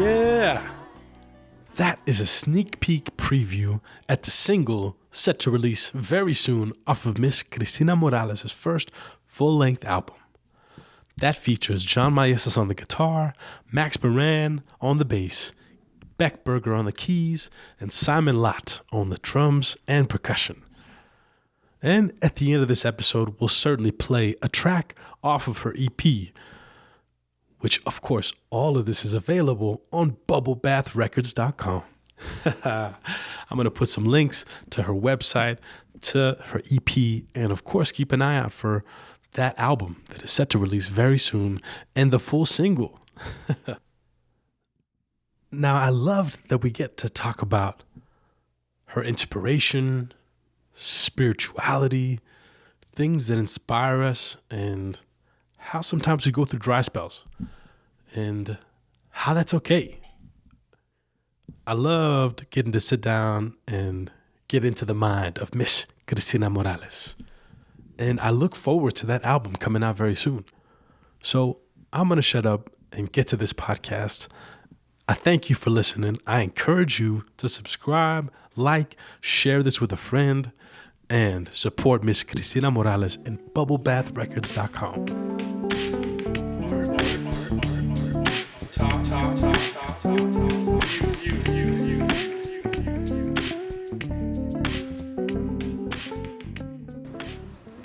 Yeah! That is a sneak peek preview at the single set to release very soon off of Miss Kristina Morales' first full-length album. That features John Maestas on the guitar, Max Moran on the bass, Beck Berger on the keys, and Simon Lott on the drums and percussion. And at the end of this episode, we'll certainly play a track off of her EP, which, of course, all of this is available on bubblebathrecords.com. I'm going to put some links to her website, to her EP, and of course, keep an eye out for that album that is set to release very soon and the full single. Now, I loved that we get to talk about her inspiration, spirituality, things that inspire us, and how sometimes we go through dry spells and how that's okay. I loved getting to sit down and get into the mind of Miss Kristina Morales. And I look forward to that album coming out very soon. So I'm going to shut up and get to this podcast. I thank you for listening. I encourage you to subscribe, like, share this with a friend, and support Miss Kristina Morales and bubblebathrecords.com.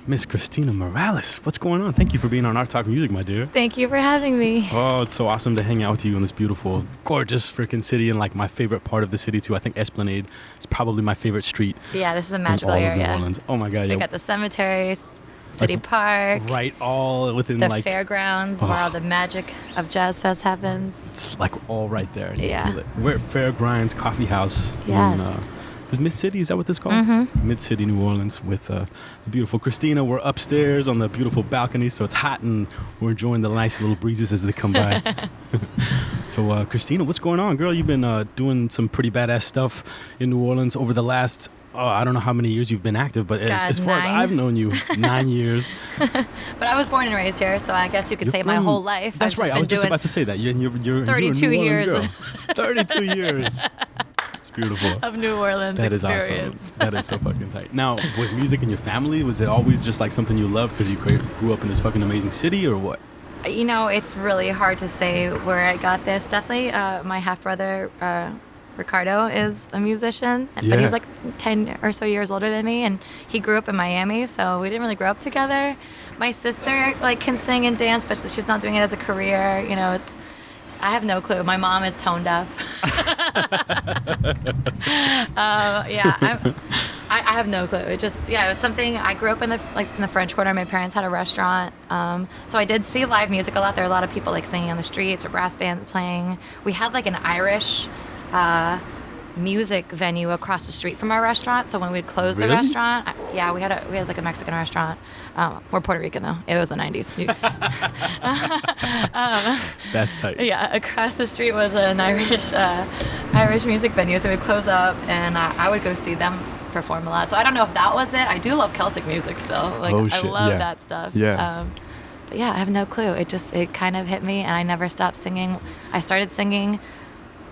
Miss Kristina Morales, what's going on? Thank you for being on Art Talk Music, my dear. Thank you for having me. Oh, it's so awesome to hang out with you in this beautiful, gorgeous freaking city, and like my favorite part of the city too. I think Esplanade is probably my favorite street. Yeah, this is a magical area. New Orleans. Oh my God. We got the cemeteries, City Park. Right, all within the like fairgrounds where all the magic of Jazz Fest happens. It's like all right there. Yeah. We're at Fairgrounds Coffee House. Yes. Is Mid-City, is that what this is called? Mm-hmm. Mid-City, New Orleans, with the beautiful Kristina. We're upstairs on the beautiful balcony, so it's hot, and we're enjoying the nice little breezes as they come by. So, Kristina, what's going on, girl? You've been doing some pretty badass stuff in New Orleans over the last, I don't know how many years you've been active, but as far as I've known you, 9 years. But I was born and raised here, so I guess you could say my whole life. That's right. I was just about to say that. You're 32 years. Girl. 32 years. It's beautiful. Of New Orleans that experience. Is awesome. That is so fucking tight. Now, was music in your family? Was it always just like something you loved because you grew up in this fucking amazing city, or what? You know, it's really hard to say where I got this. Definitely, my half-brother, Ricardo, is a musician, but he's like 10 or so years older than me, and he grew up in Miami, so we didn't really grow up together. My sister like can sing and dance, but she's not doing it as a career. You know, I have no clue. My mom is tone deaf. I have no clue. It was something. I grew up in the French Quarter. My parents had a restaurant, so I did see live music a lot. There were a lot of people like singing on the streets or brass band playing. We had like an Irish music venue across the street from our restaurant. So when we'd close the restaurant, we had like a Mexican restaurant. We're Puerto Rican though. It was the 90s. That's tight. Yeah, across the street was an Irish music venue. So we'd close up, and I would go see them perform a lot. So I don't know if that was it. I do love Celtic music still. Like I love that stuff. Yeah. But yeah, I have no clue. It kind of hit me, and I never stopped singing. I started singing,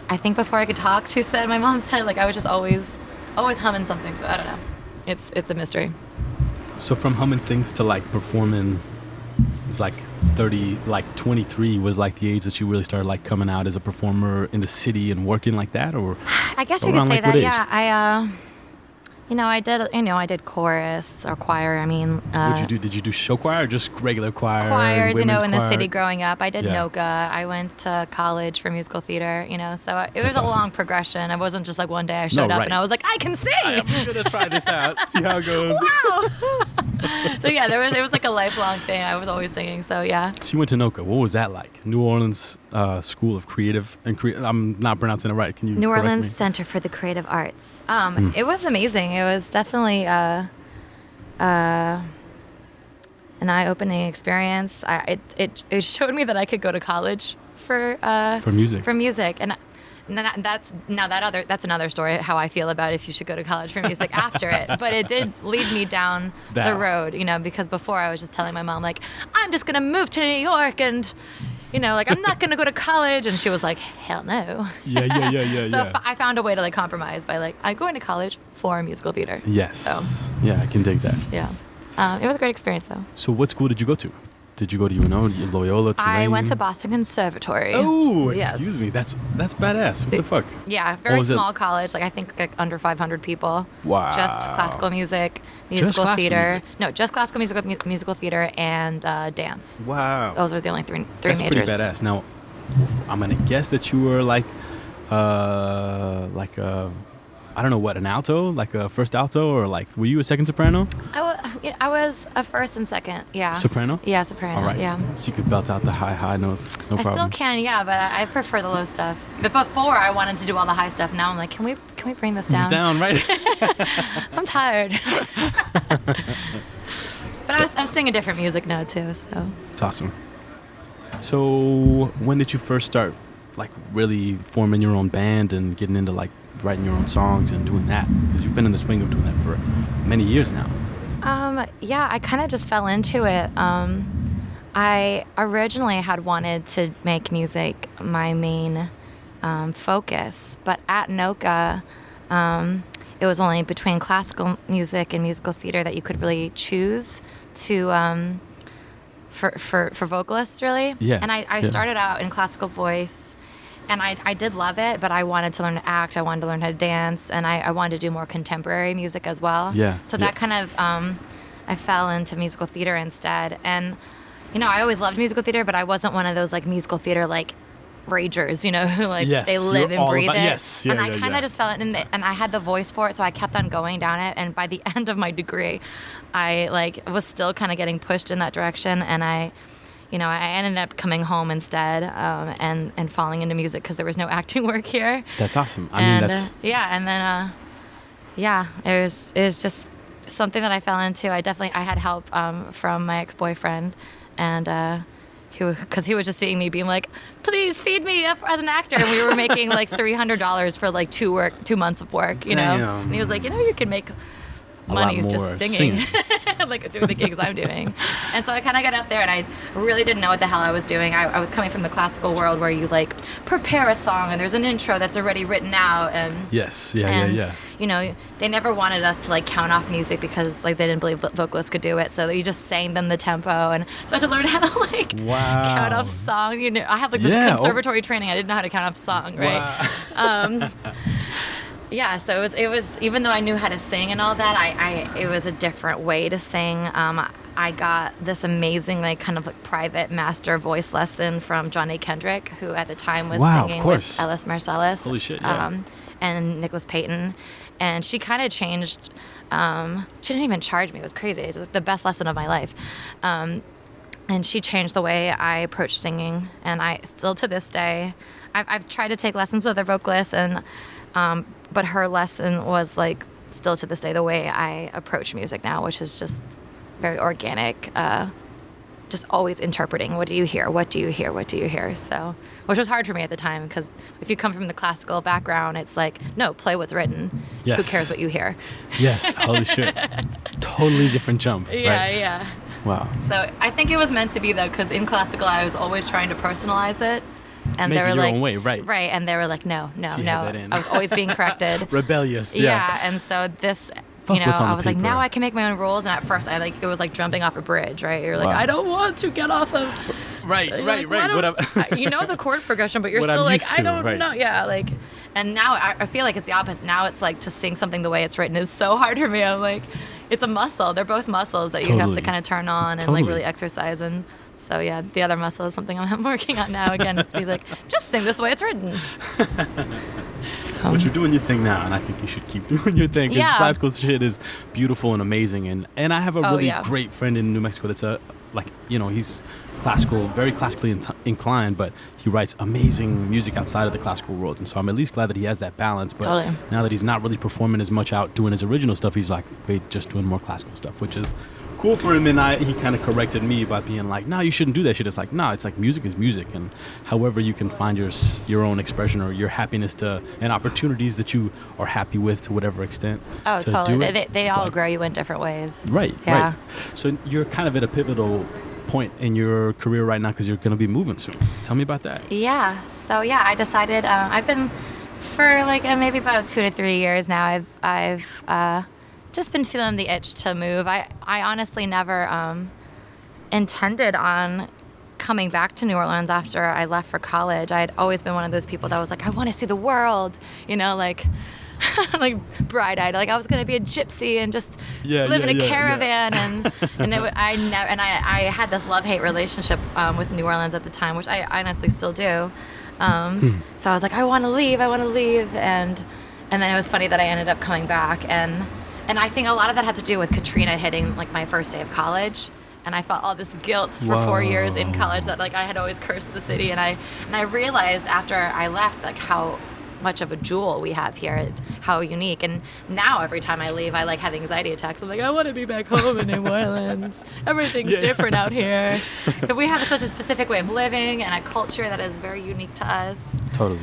I think before I could talk. My mom said, like I was just always humming something. So I don't know. It's a mystery. So from humming things to like performing, it was like 30, like 23 was like the age that you really started like coming out as a performer in the city and working like that, or? I guess you could say that. Yeah, I did chorus or choir. I mean, did you do show choir or just regular choir? Choirs, in the city growing up. I did NOCA. I went to college for musical theater. So it was a long progression. It wasn't just like one day I showed up and I was like, I can sing. I'm gonna try this out. See how it goes. Wow. So yeah, there was like a lifelong thing. I was always singing. So yeah. So you went to NOCA. What was that like? New Orleans School of Creative and I'm not pronouncing it right. Can you? New correct Orleans me? Center for the Creative Arts. It was amazing. It was definitely an eye-opening experience. It showed me that I could go to college for music, and that's another story. How I feel about if you should go to college for music after it, but it did lead me down the road, because before I was just telling my mom like I'm just gonna move to New York and like, I'm not going to go to college. And she was like, hell no. Yeah. So I found a way to like compromise by like, I'm going to college for musical theater. Yes. So, yeah, I can dig that. yeah. It was a great experience though. So what school did you go to? Did you go to UNO, Loyola, Tulane? I went to Boston Conservatory. Oh, yes. Excuse me. That's badass. What the fuck? Yeah, very small college. Like I think like under 500 people. Wow. Just classical music, musical theater. No, just classical musical theater and dance. Wow. Those are the only three That's majors. pretty badass. Now, I'm gonna guess that you were like I don't know what, an alto, like a first alto, or like were you a second soprano? I was a first and second. Yeah. Soprano? Yeah, soprano. All right. Yeah. So you could belt out the high notes. No I problem. still can, yeah, but I prefer the low stuff. But before I wanted to do all the high stuff. Now I'm like, can we bring this down? Down, right? I'm tired. But I'm singing different music now too, so. It's awesome. So when did you first start, like, really forming your own band and getting into like writing your own songs and doing that? Because you've been in the swing of doing that for many years now. Yeah, I kind of just fell into it. I originally had wanted to make music my main focus, but at NOCA, it was only between classical music and musical theater that you could really choose to for vocalists, really. Yeah. And I started out in classical voice. And I did love it, but I wanted to learn to act. I wanted to learn how to dance, and I wanted to do more contemporary music as well. Yeah. So that kind of, I fell into musical theater instead. And, I always loved musical theater, but I wasn't one of those like musical theater like ragers, who like they live and breathe it. Yes. Yeah, and I kind of just fell in, and I had the voice for it, so I kept on going down it. And by the end of my degree, I like was still kind of getting pushed in that direction, and I ended up coming home instead and falling into music because there was no acting work here. That's awesome. It was just something that I fell into. I had help from my ex-boyfriend, and because he was just seeing me being like, please feed me up as an actor. And we were making like $300 for like 2 months of work, Damn. And he was like, you can make money just singing. Like doing the gigs I'm doing. And so I kind of got up there and I really didn't know what the hell I was doing. I was coming from the classical world where you like prepare a song and there's an intro that's already written out. And yes, yeah. They never wanted us to like count off music because like they didn't believe vocalists could do it. So you just sang them the tempo, and so I had to learn how to like count off song. I have like this conservatory training. I didn't know how to count off song, right? Wow. Yeah, so it was even though I knew how to sing and all that, it was a different way to sing. I got this amazing like kind of like private master voice lesson from John A. Kendrick, who at the time was singing with Ellis Marsalis. Holy shit, yeah. And Nicholas Payton. And she kind of changed, she didn't even charge me. It was crazy. It was the best lesson of my life. And she changed the way I approach singing. And I still to this day, I've tried to take lessons with other vocalists, and but her lesson was like still to this day the way I approach music now, which is just very organic, just always interpreting. What do you hear? What do you hear? What do you hear? So, which was hard for me at the time, because if you come from the classical background, it's like, no, play what's written. Yes. Who cares what you hear? Yes. Holy shit. Totally different jump. Yeah, right? yeah. Wow. So I think it was meant to be though, because in classical I was always trying to personalize it. And Make they were it your like, own way, right? Right, and they were like, no. So you had that in. I was always being corrected. Rebellious, Yeah, and so this, Fuck what's on I the was like, paper. now I can make my own rules. And at first, it was like jumping off a bridge, right? You're like, I don't want to get off of. Right. The chord progression, but you're what still I'm like, used to, I don't right. know. Yeah, like, and now I feel like it's the opposite. Now it's like to sing something the way it's written is so hard for me. I'm like, it's a muscle. They're both muscles that you have to kind of turn on and like really exercise. And so yeah, the other muscle is something I'm working on now. Again, is to be like, just sing this way it's written. But you're doing your thing now, and I think you should keep doing your thing, because classical shit is beautiful and amazing. And I have a really great friend in New Mexico that's he's classical, very classically inclined, but he writes amazing music outside of the classical world. And so I'm at least glad that he has that balance. But now that he's not really performing as much out doing his original stuff, he's like, wait, just doing more classical stuff, which is cool for him, and he kind of corrected me by being like, "No, you shouldn't do that shit." It's like, no, it's like music is music, and however you can find your own expression or your happiness and opportunities that you are happy with to whatever extent. Oh, to totally. do it. They all like, grow you in different ways. Right. Yeah. Right. So you're kind of at a pivotal point in your career right now because you're going to be moving soon. Tell me about that. Yeah. So I decided I've been for like maybe about 2 to 3 years now. I've just been feeling the itch to move. I honestly never intended on coming back to New Orleans after I left for college. I had always been one of those people that was like, I want to see the world, like like bright-eyed, like I was gonna be a gypsy and just live in a caravan. And I had this love-hate relationship with New Orleans at the time, which I honestly still do. So I was like, I want to leave, and then it was funny that I ended up coming back, and I think a lot of that had to do with Katrina hitting like my first day of college. And I felt all this guilt for 4 years in college that like I had always cursed the city, and I realized after I left like how much of a jewel we have here, how unique. And now every time I leave, I like have anxiety attacks. I'm like, I want to be back home in New Orleans. Everything's different out here. But we have such a specific way of living and a culture that is very unique to us. Totally.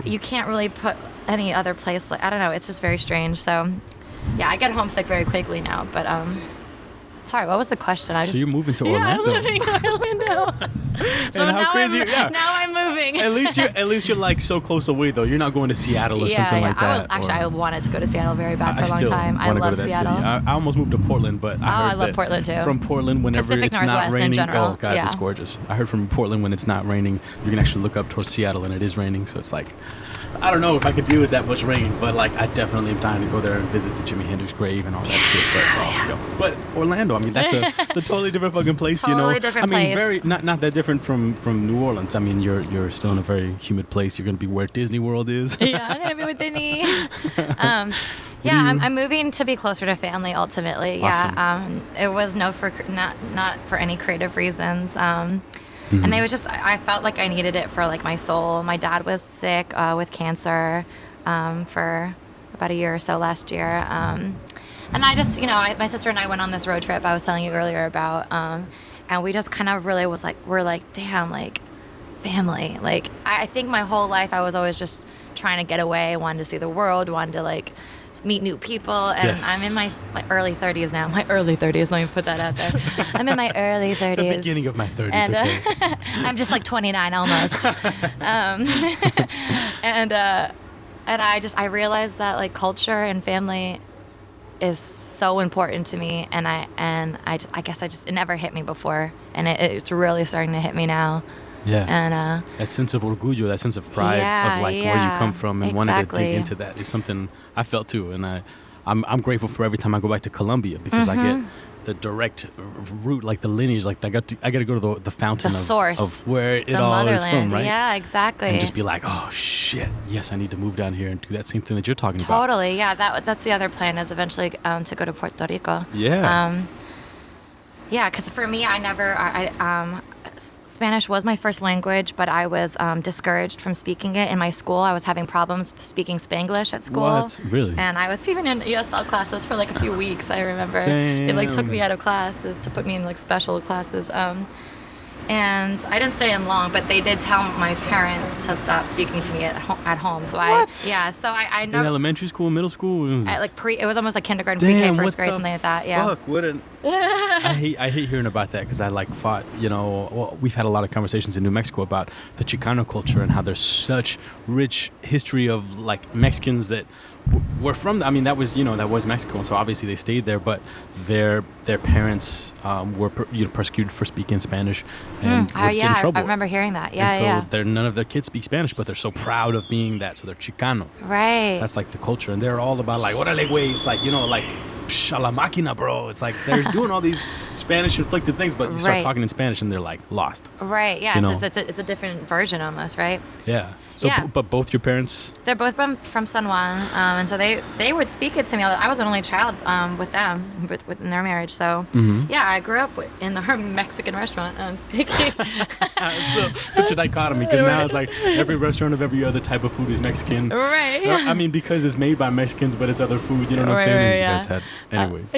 You can't really put any other place I don't know. It's just very strange. So yeah, I get homesick very quickly now. But sorry, what was the question? So you're moving to Orlando. Yeah, I'm living in Orlando. So and how now crazy! now I'm moving. At least you're like so close away though. You're not going to Seattle or something like that. I wanted to go to Seattle very bad for a long time. I love Seattle. I almost moved to Portland, but I love Portland too. From Portland, whenever Pacific it's Northwest not raining, in general. oh god, it's gorgeous. I heard from Portland when it's not raining, you can actually look up towards Seattle and it is raining. So it's like, I don't know if I could deal with that much rain, but like I definitely am dying to go there and visit the Jimi Hendrix grave and all that shit. But Orlando, I mean, that's a totally different fucking place, Totally different place. Very not that different from New Orleans. I mean, you're still in a very humid place. You're gonna be where Disney World is. Yeah, I'm gonna be with Disney. I'm moving to be closer to family ultimately. Awesome. Yeah. It was not for any creative reasons. And it was just, I felt like I needed it for like my soul. My dad was sick with cancer for about a year or so last year. And I just, my sister and I went on this road trip I was telling you earlier about. And we just kind of really we're like, damn, like family. Like, I think my whole life I was always just trying to get away, wanted to see the world, wanted to like meet new people, and yes. I'm in my early 30s now. My early 30s, let me put that out there. I'm in my early 30s. The beginning of my 30s, and, okay. I'm just like 29 almost. And I realized that like culture and family is so important to me, and I guess it never hit me before, and it's really starting to hit me now. Yeah. And that sense of orgullo, that sense of pride of like where you come from and wanting to dig into that is something I felt too. And I'm grateful for every time I go back to Colombia because I get the direct root, like the lineage, like I got to go to the fountain the source of where it the all motherland. is from, right? Yeah, exactly. And just be like, oh shit, yes, I need to move down here and do that same thing that you're talking about. Totally, yeah. That's the other plan is eventually to go to Puerto Rico. Yeah. Yeah, because for me, Spanish was my first language, but I was discouraged from speaking it in my school. I was having problems speaking Spanglish at school. What? Really? And I was even in ESL classes for like a few weeks, I remember. Damn. They like took me out of classes to put me in like special classes. And I didn't stay in long, but they did tell my parents to stop speaking to me at home. So I never. In elementary school, middle school? It was almost like kindergarten, pre-K, first grade, something like that. Yeah. Fuck, what an... I hate hearing about that because I like fought, we've had a lot of conversations in New Mexico about the Chicano culture and how there's such rich history of like Mexicans that were from, that was Mexico, so obviously they stayed there, but their parents were persecuted for speaking Spanish and would get in trouble. I remember hearing that. Yeah, and so none of their kids speak Spanish, but they're so proud of being that, so they're Chicano. Right. That's like the culture, and they're all about like, orale güey, it's like, like, psh, a la máquina, bro. It's like they're doing all these Spanish-inflected things, but you start talking in Spanish and they're like lost. Right, yeah, it's a different version almost, right? Yeah. So, but both your parents? They're both from San Juan, and so they would speak it to me. I was an only child with them, within their marriage. So, I grew up in the Mexican restaurant speaking. Such a dichotomy, because now it's like every restaurant of every other type of food is Mexican. Right. Because it's made by Mexicans, but it's other food, you know what I'm saying? Right, you guys had, anyways.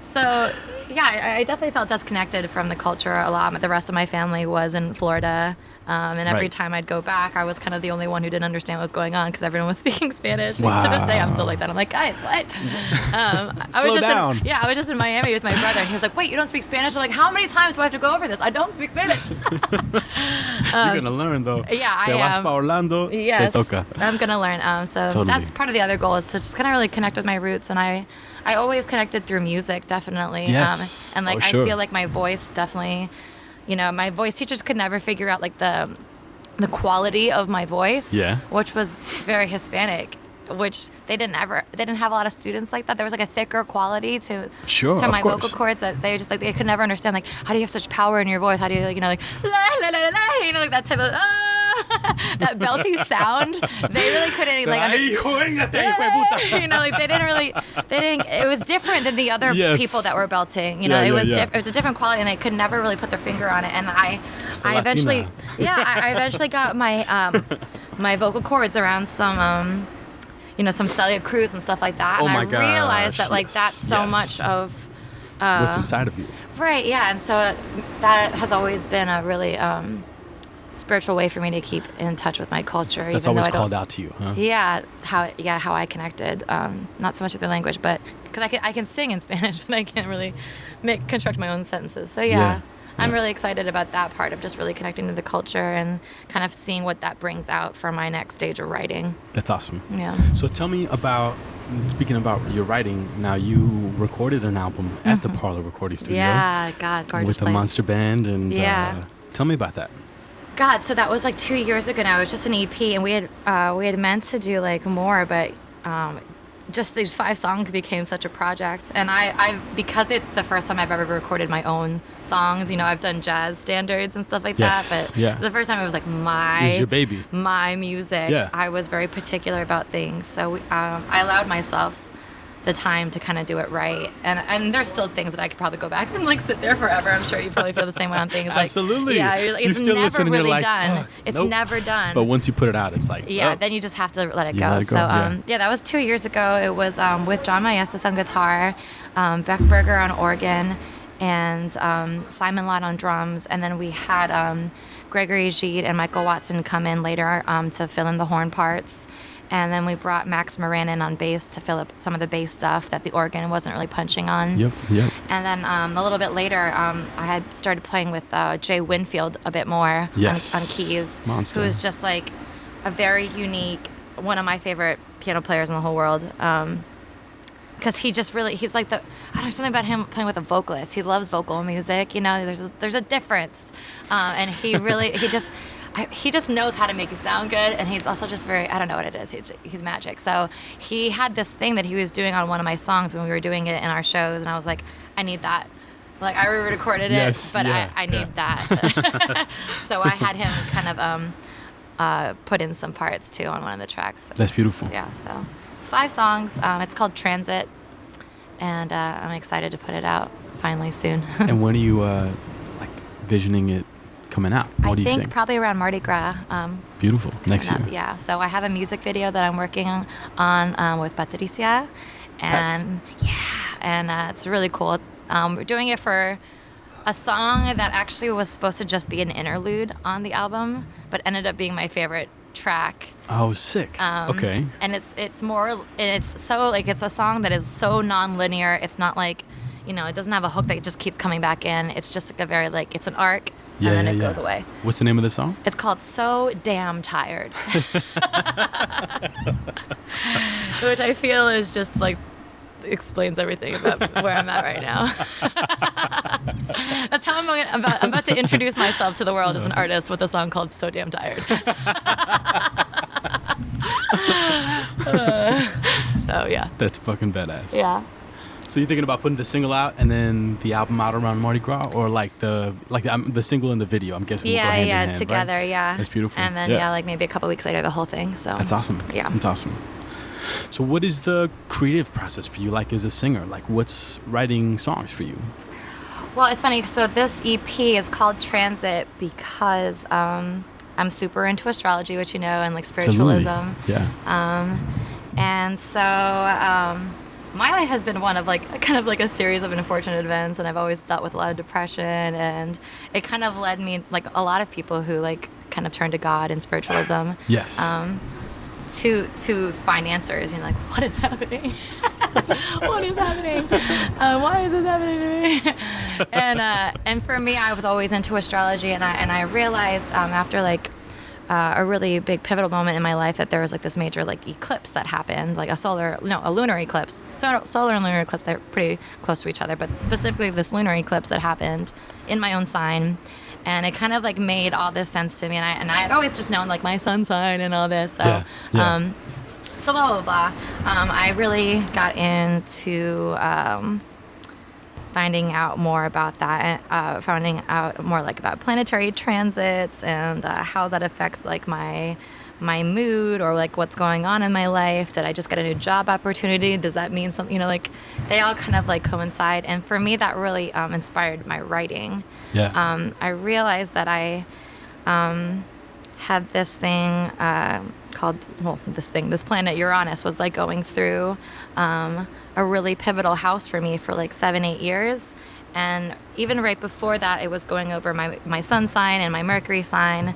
So, yeah, I definitely felt disconnected from the culture a lot. The rest of my family was in Florida, and every Right. time I'd go back, I was kind of the only one who didn't understand what was going on because everyone was speaking Spanish. Wow. To this day, I'm still like that. I'm like, guys, what? Slow down. I was just in Miami with my brother, and he was like, wait, you don't speak Spanish? I'm like, how many times do I have to go over this? I don't speak Spanish. You're gonna learn though. Yeah, I Te vas am. pa Orlando. Yes, Te toca. I'm gonna learn. So Totally. that's part of the other goal is to just kind of really connect with my roots, and I always connected through music, definitely. Yes. And like Oh, sure. I feel like my voice definitely, my voice teachers could never figure out like the quality of my voice, Yeah. which was very Hispanic. Which they didn't have a lot of students like that. There was like a thicker quality to Sure, to of my course. vocal cords that they just like they could never understand. Like, how do you have such power in your voice? How do you like la la la la, like that type of that belty sound. They really couldn't like they didn't. It was different than the other Yes. people that were belting. Yeah, it yeah, was yeah. it was a different quality, and they could never really put their finger on it. And I Latina. eventually, I eventually got my my vocal cords around some some Celia Cruz and stuff like that. Oh and my I realized gosh, that like yes, that's so yes. much of What's inside of you? right, yeah. And so that has always been a really spiritual way for me to keep in touch with my culture. That's even though always I don't- called out to you, huh? Yeah, how I connected. Not so much with the language, but because I can sing in Spanish, and I can't really construct my own sentences. So Yeah. I'm really excited about that part of just really connecting to the culture and kind of seeing what that brings out for my next stage of writing. That's awesome. Yeah. So tell me about, speaking about your writing, now you recorded an album at the Parlor Recording Studio. Yeah, God, gorgeous With the place. Monster Band. And Yeah. Tell me about that. God, so that was like 2 years ago now. It was just an EP, and we had meant to do like more, but just these 5 songs became such a project. And I because it's the first time I've ever recorded my own songs. I've done jazz standards and stuff like Yes, that, but yeah. the first time it was like It was your baby. my music. Yeah. I was very particular about things, so I allowed myself the time to kind of do it right. And there's still things that I could probably go back and like sit there forever. I'm sure you probably feel the same way on things. Like, Absolutely. Yeah, you're like, You it's still never listen and you're really like, done. "Fuck, It's nope." never done. But once you put it out, it's like, Yeah, oh. then you just have to let it You go. let it go, So, yeah. that was 2 years ago. It was with John Maestas on guitar, Beck Berger on organ, and Simon Lott on drums. And then we had Gregory Gide and Michael Watson come in later to fill in the horn parts. And then we brought Max Moran in on bass to fill up some of the bass stuff that the organ wasn't really punching on. Yep. And then a little bit later, I had started playing with Jay Winfield a bit more Yes. on keys, Monster. who is just like a very unique, one of my favorite piano players in the whole world. Because he's like something about him playing with a vocalist. He loves vocal music, there's a difference. And he just knows how to make you sound good, and he's also just very, I don't know what it is, he's magic. So he had this thing that he was doing on one of my songs when we were doing it in our shows, and I was like, I need that. Like, I re-recorded Yes, it, but yeah, I need that. So I had him kind of put in some parts too on one of the tracks. That's beautiful. Yeah, so it's 5 songs. It's called Transit, and I'm excited to put it out finally soon. And when are you visioning it coming out? What do you I think think? probably around Mardi Gras. Beautiful. Next year. Yeah, so I have a music video that I'm working on with Patricia, and it's really cool. We're doing it for a song that actually was supposed to just be an interlude on the album, but ended up being my favorite track. Oh, sick. Okay. And it's a song that is so non-linear. It's not like, it doesn't have a hook that just keeps coming back in. It's just like a very it's an arc. Yeah, and then yeah, it yeah. goes away. What's the name of the song? It's called So Damn Tired. Which I feel is just explains everything about where I'm at right now. That's how I'm about to introduce myself to the world as an artist with a song called So Damn Tired. So yeah. That's fucking badass. Yeah. So you're thinking about putting the single out and then the album out around Mardi Gras, or the single and the video? I'm guessing will go hand in hand, together, right? yeah. That's beautiful. And then maybe a couple weeks later, the whole thing. So That's awesome. Yeah. That's awesome. So what is the creative process for you, as a singer? What's writing songs for you? Well, it's funny. So this EP is called Transit because I'm super into astrology, which and spiritualism. Absolutely. Yeah. And so my life has been one of like kind of like a series of unfortunate events, and I've always dealt with a lot of depression, and it kind of led me, like a lot of people who like kind of turn to God and spiritualism. Yes. To find answers. You know, like, what is happening? What is happening? Why is this happening to me? And for me, I was always into astrology, and I realized after like a really big pivotal moment in my life that there was like this major like eclipse that happened, like a lunar eclipse. Solar and lunar eclipse, they're pretty close to each other, but specifically this lunar eclipse that happened in my own sign. And it kind of like made all this sense to me, and I had always just known like my sun sign and all this. So, so blah blah blah. I really got into finding out more about that, finding out more like about planetary transits and how that affects like my mood or like what's going on in my life. Did I just get a new job opportunity? Does that mean something? You know, like they all kind of like coincide. And for me, that really inspired my writing. Yeah. I realized that I had this thing this planet Uranus was like going through a really pivotal house for me for like 7-8 years. And even right before that, it was going over my sun sign and my Mercury sign.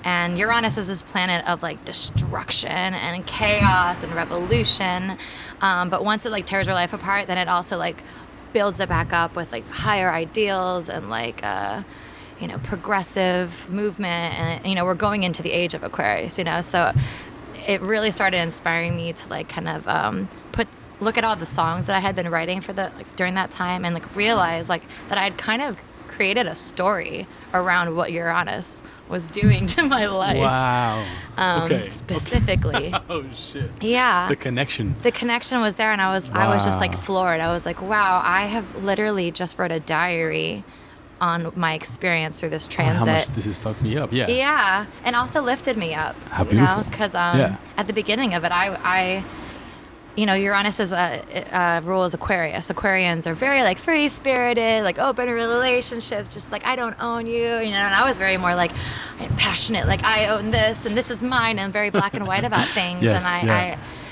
And Uranus is this planet of like destruction and chaos and revolution. But once it like tears your life apart, then it also like builds it back up with like higher ideals and like, progressive movement. And, we're going into the age of Aquarius, so it really started inspiring me to like kind of look at all the songs that I had been writing during that time, and like realize like that I had kind of created a story around what Uranus was doing to my life. Wow. Okay. Specifically. Okay. Oh shit. Yeah. The connection was there, and I was just like floored. I was like, wow, I have literally just wrote a diary on my experience through this transit. How much this has fucked me up. Yeah. Yeah. And also lifted me up. How beautiful. Because at the beginning of it, I Uranus's rule is Aquarius. Aquarians are very like free spirited, like open relationships, just like I don't own you, and I was very more like passionate, like I own this and this is mine, and very black and white about things. Yes,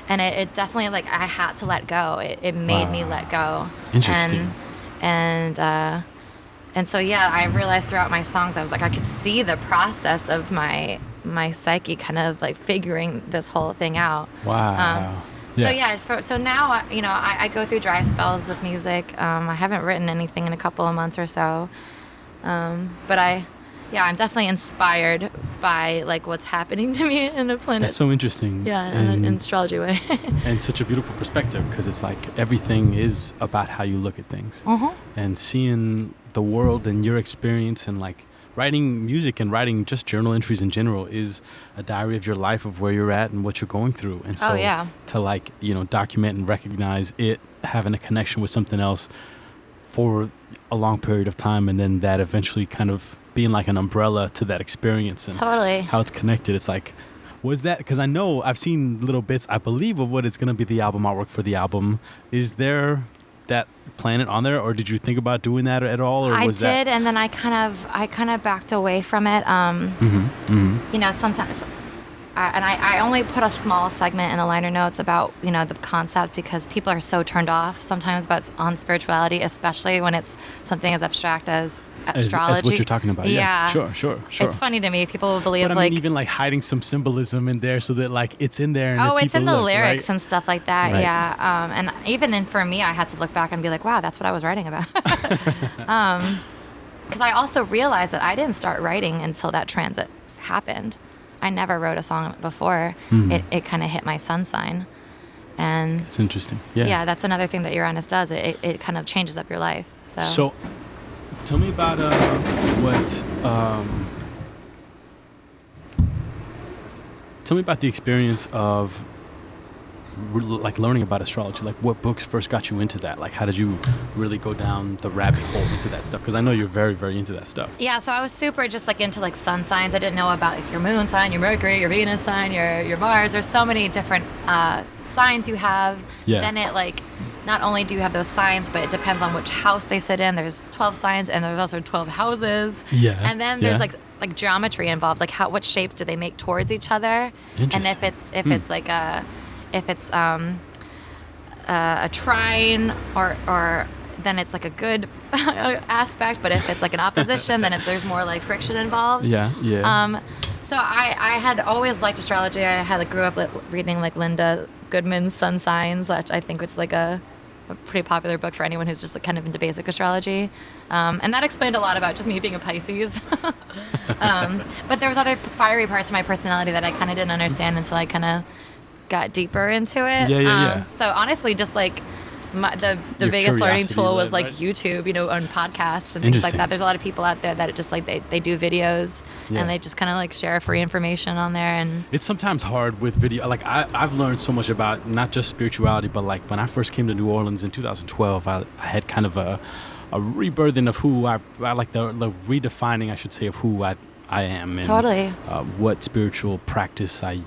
and it definitely like I had to let go. It made me let go. Interesting. And so I realized throughout my songs I was like I could see the process of my psyche kind of like figuring this whole thing out. Wow. So now, I go through dry spells with music. I haven't written anything in a couple of months or so. But I'm definitely inspired by like what's happening to me in the planet. That's so interesting. Yeah, in an astrology way. And such a beautiful perspective, because it's like everything is about how you look at things. Uh-huh. And seeing the world and your experience, and like writing music and writing just journal entries in general is a diary of your life, of where you're at and what you're going through. And so to like, document and recognize it, having a connection with something else for a long period of time, and then that eventually kind of being like an umbrella to that experience and totally how it's connected. It's like, was that, because I know I've seen little bits, I believe, of what it's going to be the album artwork for the album. Is there that planet on there, or did you think about doing that at all, or was that? I did, and then I kind of backed away from it. Sometimes, I only put a small segment in the liner notes about the concept, because people are so turned off sometimes on spirituality, especially when it's something as abstract as astrology. As what you're talking about. Yeah. Sure. It's funny to me. People will believe, but I mean, even like hiding some symbolism in there so that like it's in there. And it's in the lyrics, right? and stuff like that. Right. Yeah. And even for me, I had to look back and be like, wow, that's what I was writing about. Because I also realized that I didn't start writing until that transit happened. I never wrote a song before it kind of hit my sun sign. And it's interesting. Yeah, that's another thing that Uranus does. It kind of changes up your life. So tell me about tell me about the experience of like learning about astrology. Like, what books first got you into that? Like, how did you really go down the rabbit hole into that stuff? Because I know you're very, very into that stuff. Yeah, so I was super just like into like sun signs. I didn't know about like your moon sign, your Mercury, your Venus sign, your Mars. There's so many different signs you have. Yeah. Then it like, not only do you have those signs, but it depends on which house they sit in. There's 12 signs, and there's also 12 houses. Yeah. And then there's like geometry involved. Like what shapes do they make towards each other? Interesting. And if it's a trine or then it's like a good aspect, but if it's like an opposition, then there's more like friction involved. Yeah. So I had always liked astrology. I had grew up reading like Linda Goodman's Sun Signs, which I think was like a pretty popular book for anyone who's just like kind of into basic astrology. And that explained a lot about just me being a Pisces. But there was other fiery parts of my personality that I kind of didn't understand until I kind of got deeper into it. Yeah. So honestly, just like the Your biggest learning curiosity tool was led, like right? YouTube, on podcasts and things like that. There's a lot of people out there that it just like they do videos and they just kind of like share free information on there. And it's sometimes hard with video. Like I've learned so much about not just spirituality, but like when I first came to New Orleans in 2012, I had kind of a rebirthing of who I like the redefining, I should say, of who I am and totally what spiritual practice I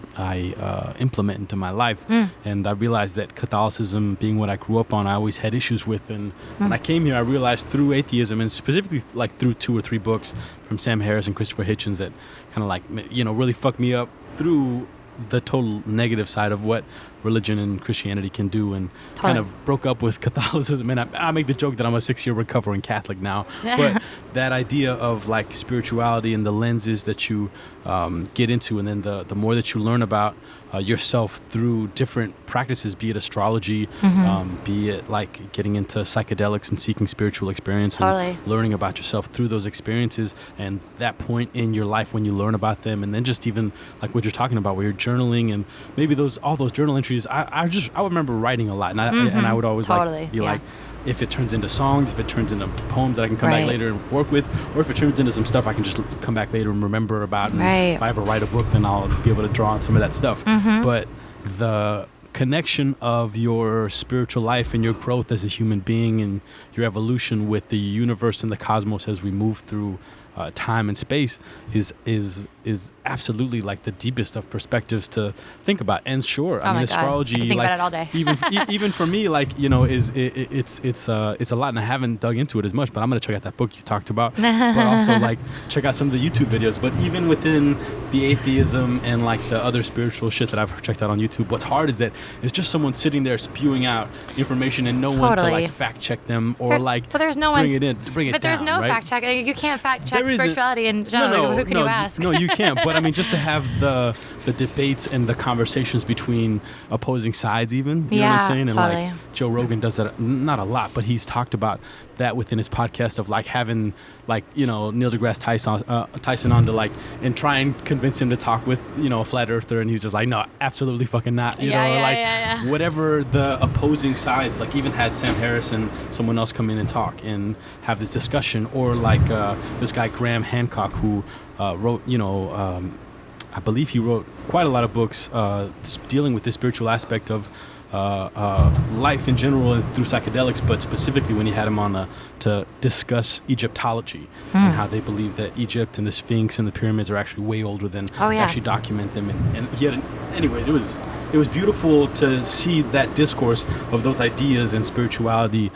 implement into my life. And I realized that Catholicism, being what I grew up on, I always had issues with. And when I came here, I realized through atheism, and specifically like through 2 or 3 books from Sam Harris and Christopher Hitchens, that kind of like, really fucked me up through the total negative side of what religion and Christianity can do, and kind of broke up with Catholicism. And I make the joke that I'm a 6-year recovering Catholic now, but that idea of like spirituality and the lenses that you get into, and then the more that you learn about yourself through different practices, be it astrology, be it like getting into psychedelics and seeking spiritual experience, and learning about yourself through those experiences, and that point in your life when you learn about them, and then just even like what you're talking about where you're journaling, and maybe all those journal entries, I remember writing a lot, and I would always be like, if it turns into songs, if it turns into poems that I can come back later and work with, or if it turns into some stuff I can just come back later and remember about. And if I ever write a book, then I'll be able to draw on some of that stuff. But the connection of your spiritual life and your growth as a human being and your evolution with the universe and the cosmos as we move through time and space is absolutely like the deepest of perspectives to think about. And sure, I mean, astrology, I can think like, about it all day. even for me, like, it's a lot, and I haven't dug into it as much, but I'm gonna check out that book you talked about, but also like check out some of the YouTube videos. But even within the atheism and like the other spiritual shit that I've checked out on YouTube, what's hard is that it's just someone sitting there spewing out information and no one to like fact check them or like there's no bring it down. There's no fact check. You can't fact check spirituality in general. Who can you ask? No, you can't. But I mean, just to have the debates and the conversations between opposing sides, even, you know what I'm saying? And like Joe Rogan does that, not a lot, but he's talked about that within his podcast of like having like, Neil deGrasse Tyson on to like, and try and convince him to talk with, a flat earther, and he's just like, no, absolutely fucking not. Whatever the opposing sides, like even had Sam Harris and someone else come in and talk and have this discussion, or like this guy Graham Hancock who wrote, I believe he wrote quite a lot of books dealing with this spiritual aspect of life in general and through psychedelics, but specifically when he had him on to discuss Egyptology and how they believe that Egypt and the Sphinx and the pyramids are actually way older than actually document them. And he had, anyways, it was beautiful to see that discourse of those ideas and spirituality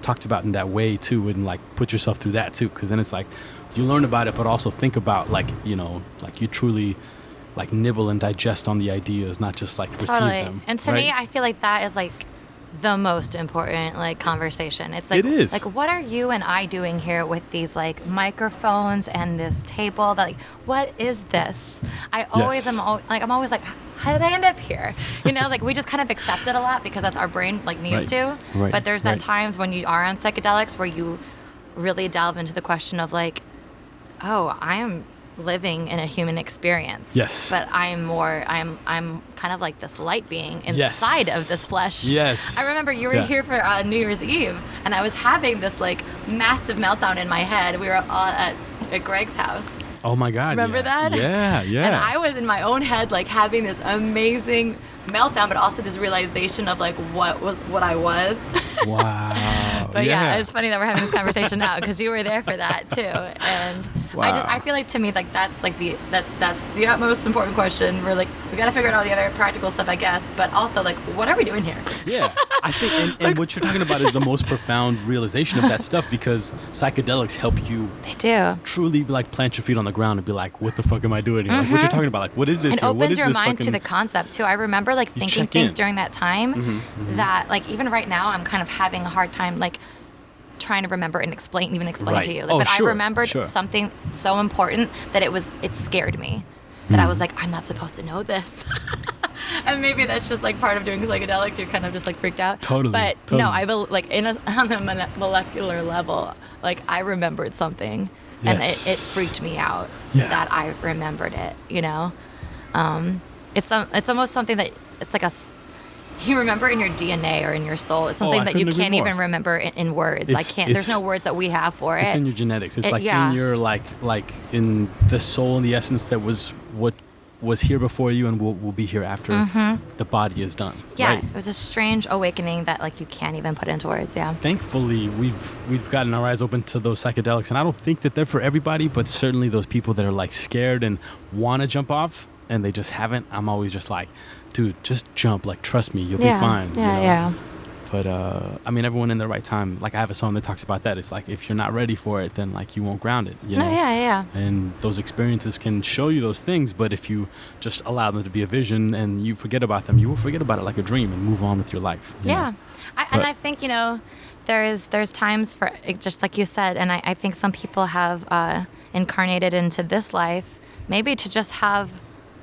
talked about in that way too, and like put yourself through that too, because then it's like you learn about it, but also think about like, like you truly like nibble and digest on the ideas, not just like receive them. And to me, I feel like that is like the most important like conversation. It's like, it is. Like, what are you and I doing here with these like microphones and this table? That like, what is this? I'm always like, how did I end up here? Like we just kind of accept it a lot because that's our brain like needs to. Right. But there's that times when you are on psychedelics where you really delve into the question of like, oh, I am living in a human experience. Yes. But I'm kind of like this light being inside of this flesh. Yes. I remember you were here for New Year's Eve, and I was having this like massive meltdown in my head. We were all at Greg's house. Oh my God. Remember that? Yeah. And I was in my own head like having this amazing meltdown, but also this realization of like what I was. Wow. But yeah, it's funny that we're having this conversation now because you were there for that too. And I feel like to me like that's the utmost important question. We're like we got to figure out all the other practical stuff, I guess, but also like what are we doing here? Yeah, I think, and what you're talking about is the most profound realization of that stuff, because psychedelics help you. They do. Truly like plant your feet on the ground and be like, what the fuck am I doing here? Like, what you're talking about? Like, what is this? It opens your mind to the concept too. I remember like thinking things during that time that like even right now I'm kind of having a hard time like trying to remember and explain to you. Like, I remembered something so important that it scared me. That I was like, I'm not supposed to know this. And maybe that's just like part of doing psychedelics. You're kind of just like freaked out. Totally. But no, I like on the molecular level, like I remembered something, and it freaked me out that I remembered it. You know, it's almost something that it's like you remember in your DNA or in your soul. It's something that you can't even remember in words. There's no words that we have for it. It's in your genetics. It's in your like in the soul and the essence that was what was here before you and will be here after the body is done. Yeah, right? It was a strange awakening that like you can't even put into words. Yeah. Thankfully, we've gotten our eyes open to those psychedelics, and I don't think that they're for everybody, but certainly those people that are like scared and want to jump off and they just haven't. I'm always just like, dude, just jump. Like, trust me, you'll be fine. Yeah, yeah. But I mean, everyone in the right time. Like, I have a song that talks about that. It's like, if you're not ready for it, then like you won't ground it. You know? Yeah. And those experiences can show you those things, but if you just allow them to be a vision and you forget about them, you will forget about it like a dream and move on with your life. Yeah, and I think there's times for just like you said, and I think some people have incarnated into this life maybe to just have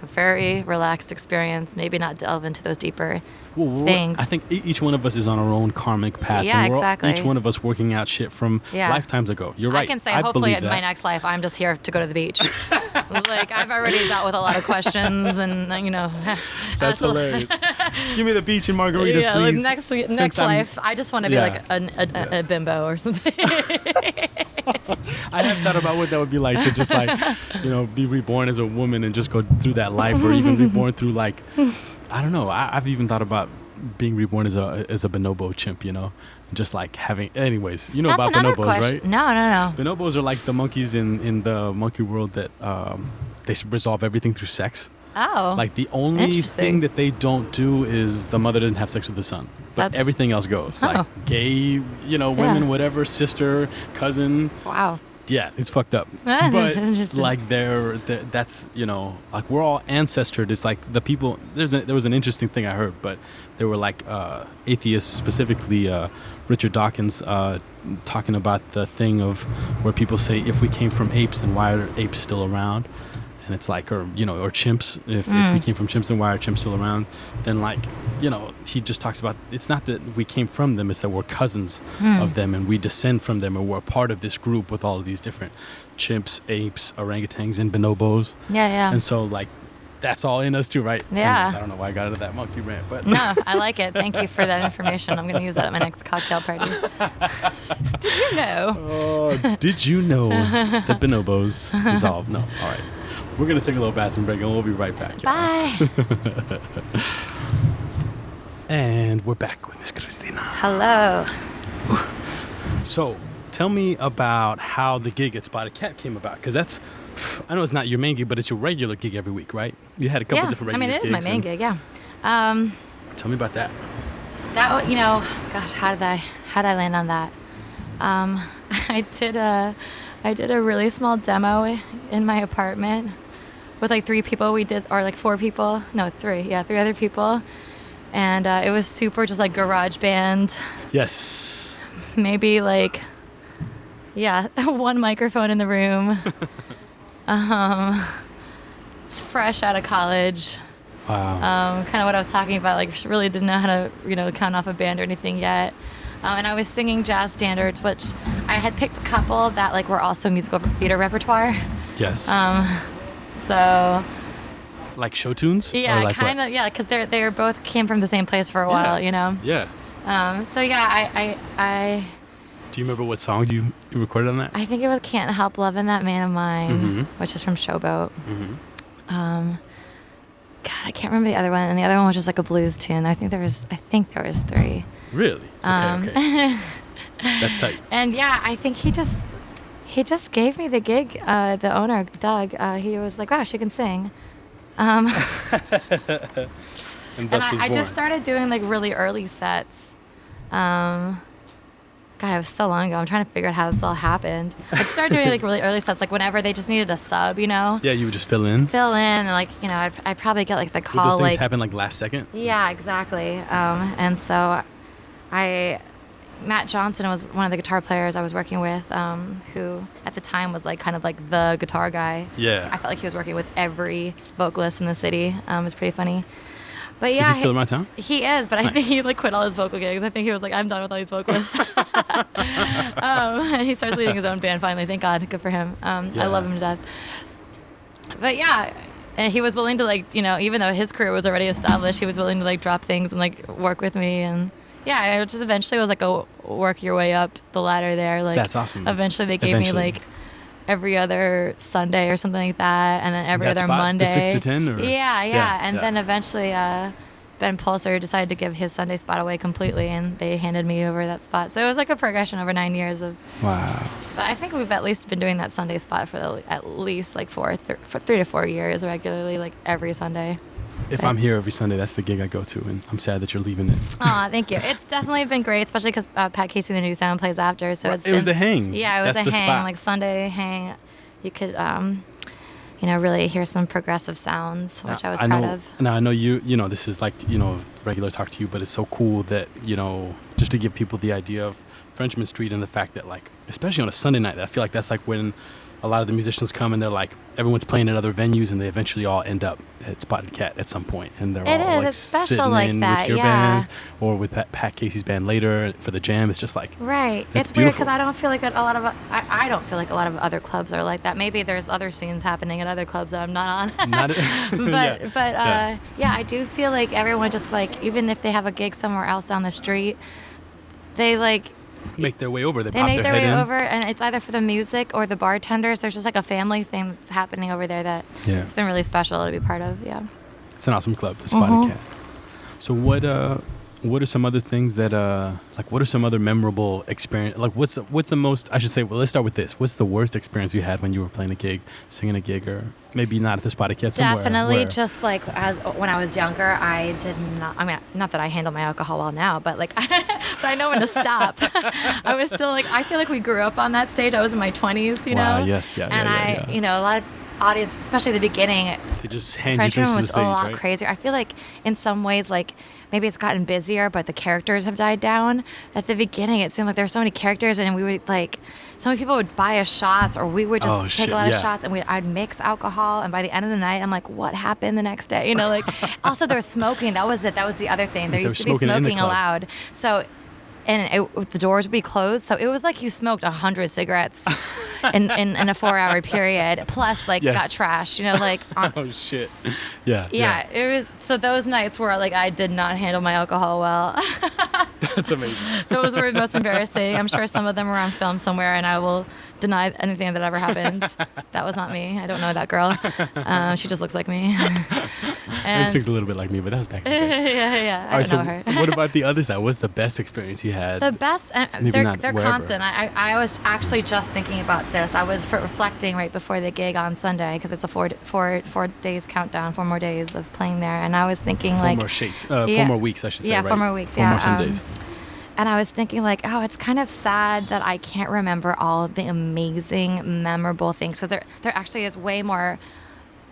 a very relaxed experience, maybe not delve into those deeper things. I think each one of us is on our own karmic path. Yeah, and exactly. Each one of us working out shit from lifetimes ago. You're right. I can say hopefully in my next life, I'm just here to go to the beach. Like, I've already dealt with a lot of questions and, That's hilarious. Give me the beach and margaritas, please. Like next life, I just want to be like a bimbo or something. I have thought about what that would be like to just like, be reborn as a woman and just go through that life, or even reborn through like, I don't know. I've even thought about being reborn as a bonobo chimp, just like having. Anyways, That's about bonobos, question. right? No. Bonobos are like the monkeys in the monkey world that they resolve everything through sex. Oh. Like the only thing that they don't do is the mother doesn't have sex with the son. But everything else goes. Like gay, women, whatever, sister, cousin. Wow. Yeah, it's fucked up. But like that's like we're all ancestored. It's like the people. There was an interesting thing I heard, but there were like atheists, specifically Richard Dawkins, talking about the thing of where people say, if we came from apes, then why are apes still around? And it's like, or chimps. If we came from chimps, then why are chimps still around? Then like, he just talks about, it's not that we came from them, it's that we're cousins of them and we descend from them, and we're a part of this group with all of these different chimps, apes, orangutans, and bonobos. Yeah. And so like, that's all in us too, right? Yeah. Anyways, I don't know why I got into that monkey rant, but no, I like it. Thank you for that information. I'm going to use that at my next cocktail party. Did you know? Oh, did you know that bonobos resolve? No. All right. We're going to take a little bathroom break and we'll be right back. Bye. And we're back with Miss Kristina. Hello. So, tell me about how the gig at Spotted Cat came about, because that's, I know it's not your main gig, but it's your regular gig every week, right? You had a couple different regular gigs. It is my main gig, yeah. Tell me about that. That, gosh, how did I land on that? I did a really small demo in my apartment with like 3 people. Or like 4 people. No, 3. Yeah, 3 other people. And it was super just like garage band. Yes. Maybe like, 1 microphone in the room. It's fresh out of college. Wow. Kind of what I was talking about. Like, really didn't know how to, count off a band or anything yet. And I was singing jazz standards, which I had picked a couple that like were also musical theater repertoire. Yes. So. Like show tunes? Yeah, like kind of. Yeah, because they both came from the same place for a while, Yeah. So yeah, I. Do you remember what songs you recorded on that? I think it was "Can't Help Loving That Man of Mine," which is from Showboat. God, I can't remember the other one, and the other one was just like a blues tune. I think there was 3. Really? Okay. That's tight. And yeah, I think he He just gave me the gig. The owner, Doug, he was like, "Wow, she can sing." And thus was I born. just started doing like really early sets. God, it was so long ago. I'm trying to figure out how this all happened. I started doing like really early sets, like whenever they just needed a sub, you know? Yeah, you would just fill in. And like, you know, I'd probably get like the Would call those things like. happen like last second? Yeah, exactly. And so Matt Johnson was one of the guitar players I was working with, who at the time was like kind of like the guitar guy. Yeah. I felt like he was working with every vocalist in the city. It was pretty funny. But yeah, Is he still around town? He is, but I think he like quit all his vocal gigs. I think he was like, I'm done with all these vocalists. And he starts leading his own band finally. Thank God, good for him. I love him to death. But yeah, and he was willing to like, you know, even though his career was already established, he was willing to like drop things and like work with me. And yeah, it just eventually was like a work your way up the ladder there. Like that's awesome. Eventually they gave me like every other Sunday or something like that, and then every other Monday. The 6 to 10? Or? Yeah. And then eventually Ben Pulser decided to give his Sunday spot away completely, and they handed me over that spot. So it was like a progression over 9 years of. Wow. But I think we've at least been doing that Sunday spot for at least like 3 to 4 years regularly, like every Sunday. If I'm here every Sunday, that's the gig I go to, and I'm sad that you're leaving it. Aw, thank you. It's definitely been great, especially because Pat Casey, the New Sound, plays after. So it was a hang. Yeah, it was that's a the hang, spot. like Sunday hang. You could, you know, really hear some progressive sounds, which I was proud of. Now I know you know, this is like, you know, regular talk to you, but it's so cool that, you know, just to give people the idea of Frenchman Street and the fact that, like, especially on a Sunday night, I feel like that's like when a lot of the musicians come and they're like, everyone's playing at other venues and they eventually all end up at Spotted Cat at some point, and they're all like it's special sitting like in that, with your yeah. band or with Pat Casey's band later for the jam. It's just like right. It's weird because I don't feel like a lot of I don't feel like a lot of other clubs are like that. Maybe there's other scenes happening at other clubs that I'm not on. Yeah, I do feel like everyone just like, even if they have a gig somewhere else down the street, they like make their way over. They make pop their head way in. over, and it's either for the music or the bartenders. There's just like a family thing that's happening over there that it's been really special to be part of. Yeah, it's an awesome club, the Spotted Cat. So what are some other things that like, what are some other memorable experience? Like what's the most, I should say, well, let's start with this. What's the worst experience you had when you were playing a gig, singing a gig, or maybe not at the Spotted Cat somewhere? Definitely, just like when I was younger, I did not, I mean, not that I handle my alcohol well now, but like, but I know when to stop. I was still like, I feel like we grew up on that stage. I was in my 20s, you know? Wow, yes, yeah. And you know, a lot of audience, especially at the beginning, they just hand you drinks Frenchman on the was stage, a lot right? crazier. I feel like in some ways, like maybe it's gotten busier, but the characters have died down. At the beginning, it seemed like there were so many characters, and we would like, so many people would buy us shots, or we would just take a lot of shots, and I'd mix alcohol, and by the end of the night, I'm like, what happened the next day? You know, like, also there was smoking. That was it. That was the other thing. There used to be smoking allowed. So. And the doors would be closed, so it was like you smoked 100 cigarettes in a 4-hour period, plus like got trashed, you know, like. Oh shit! Yeah. It was, so those nights where like I did not handle my alcohol well. That's amazing. Those were the most embarrassing. I'm sure some of them are on film somewhere, and I will deny anything that ever happened. That was not me. I don't know that girl. She just looks like me. And it looks a little bit like me, but that was back in the day. Yeah. I don't know her. What about the other side? What's the best experience you had? The best, they're constant. I was actually just thinking about this. I was reflecting right before the gig on Sunday, because it's a 4 days countdown, 4 more days of playing there, and I was thinking 4 more weeks, I should say. Yeah, right? 4 more weeks. 4 more Sundays. And I was thinking like, oh, it's kind of sad that I can't remember all of the amazing, memorable things. So there actually is way more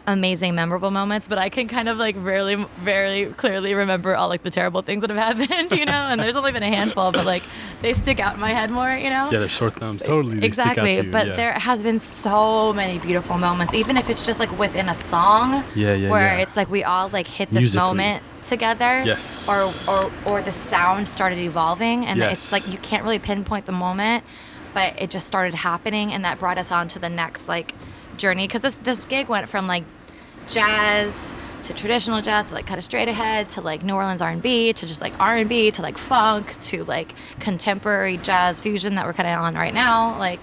amazing, memorable moments, but I can kind of like very clearly remember all like the terrible things that have happened, you know. And there's only been a handful, but like they stick out in my head more, you know. Yeah, they're short thumbs. Totally, they exactly. Stick out to you. But there has been so many beautiful moments, even if it's just like within a song. Where it's like we all like hit this moment together. Yes. Or the sound started evolving, and it's like you can't really pinpoint the moment, but it just started happening, and that brought us on to the next like journey, because this gig went from like jazz to traditional jazz to like kind of straight ahead to like New Orleans R&B to just like R&B to like funk to like contemporary jazz fusion that we're kind of on right now. Like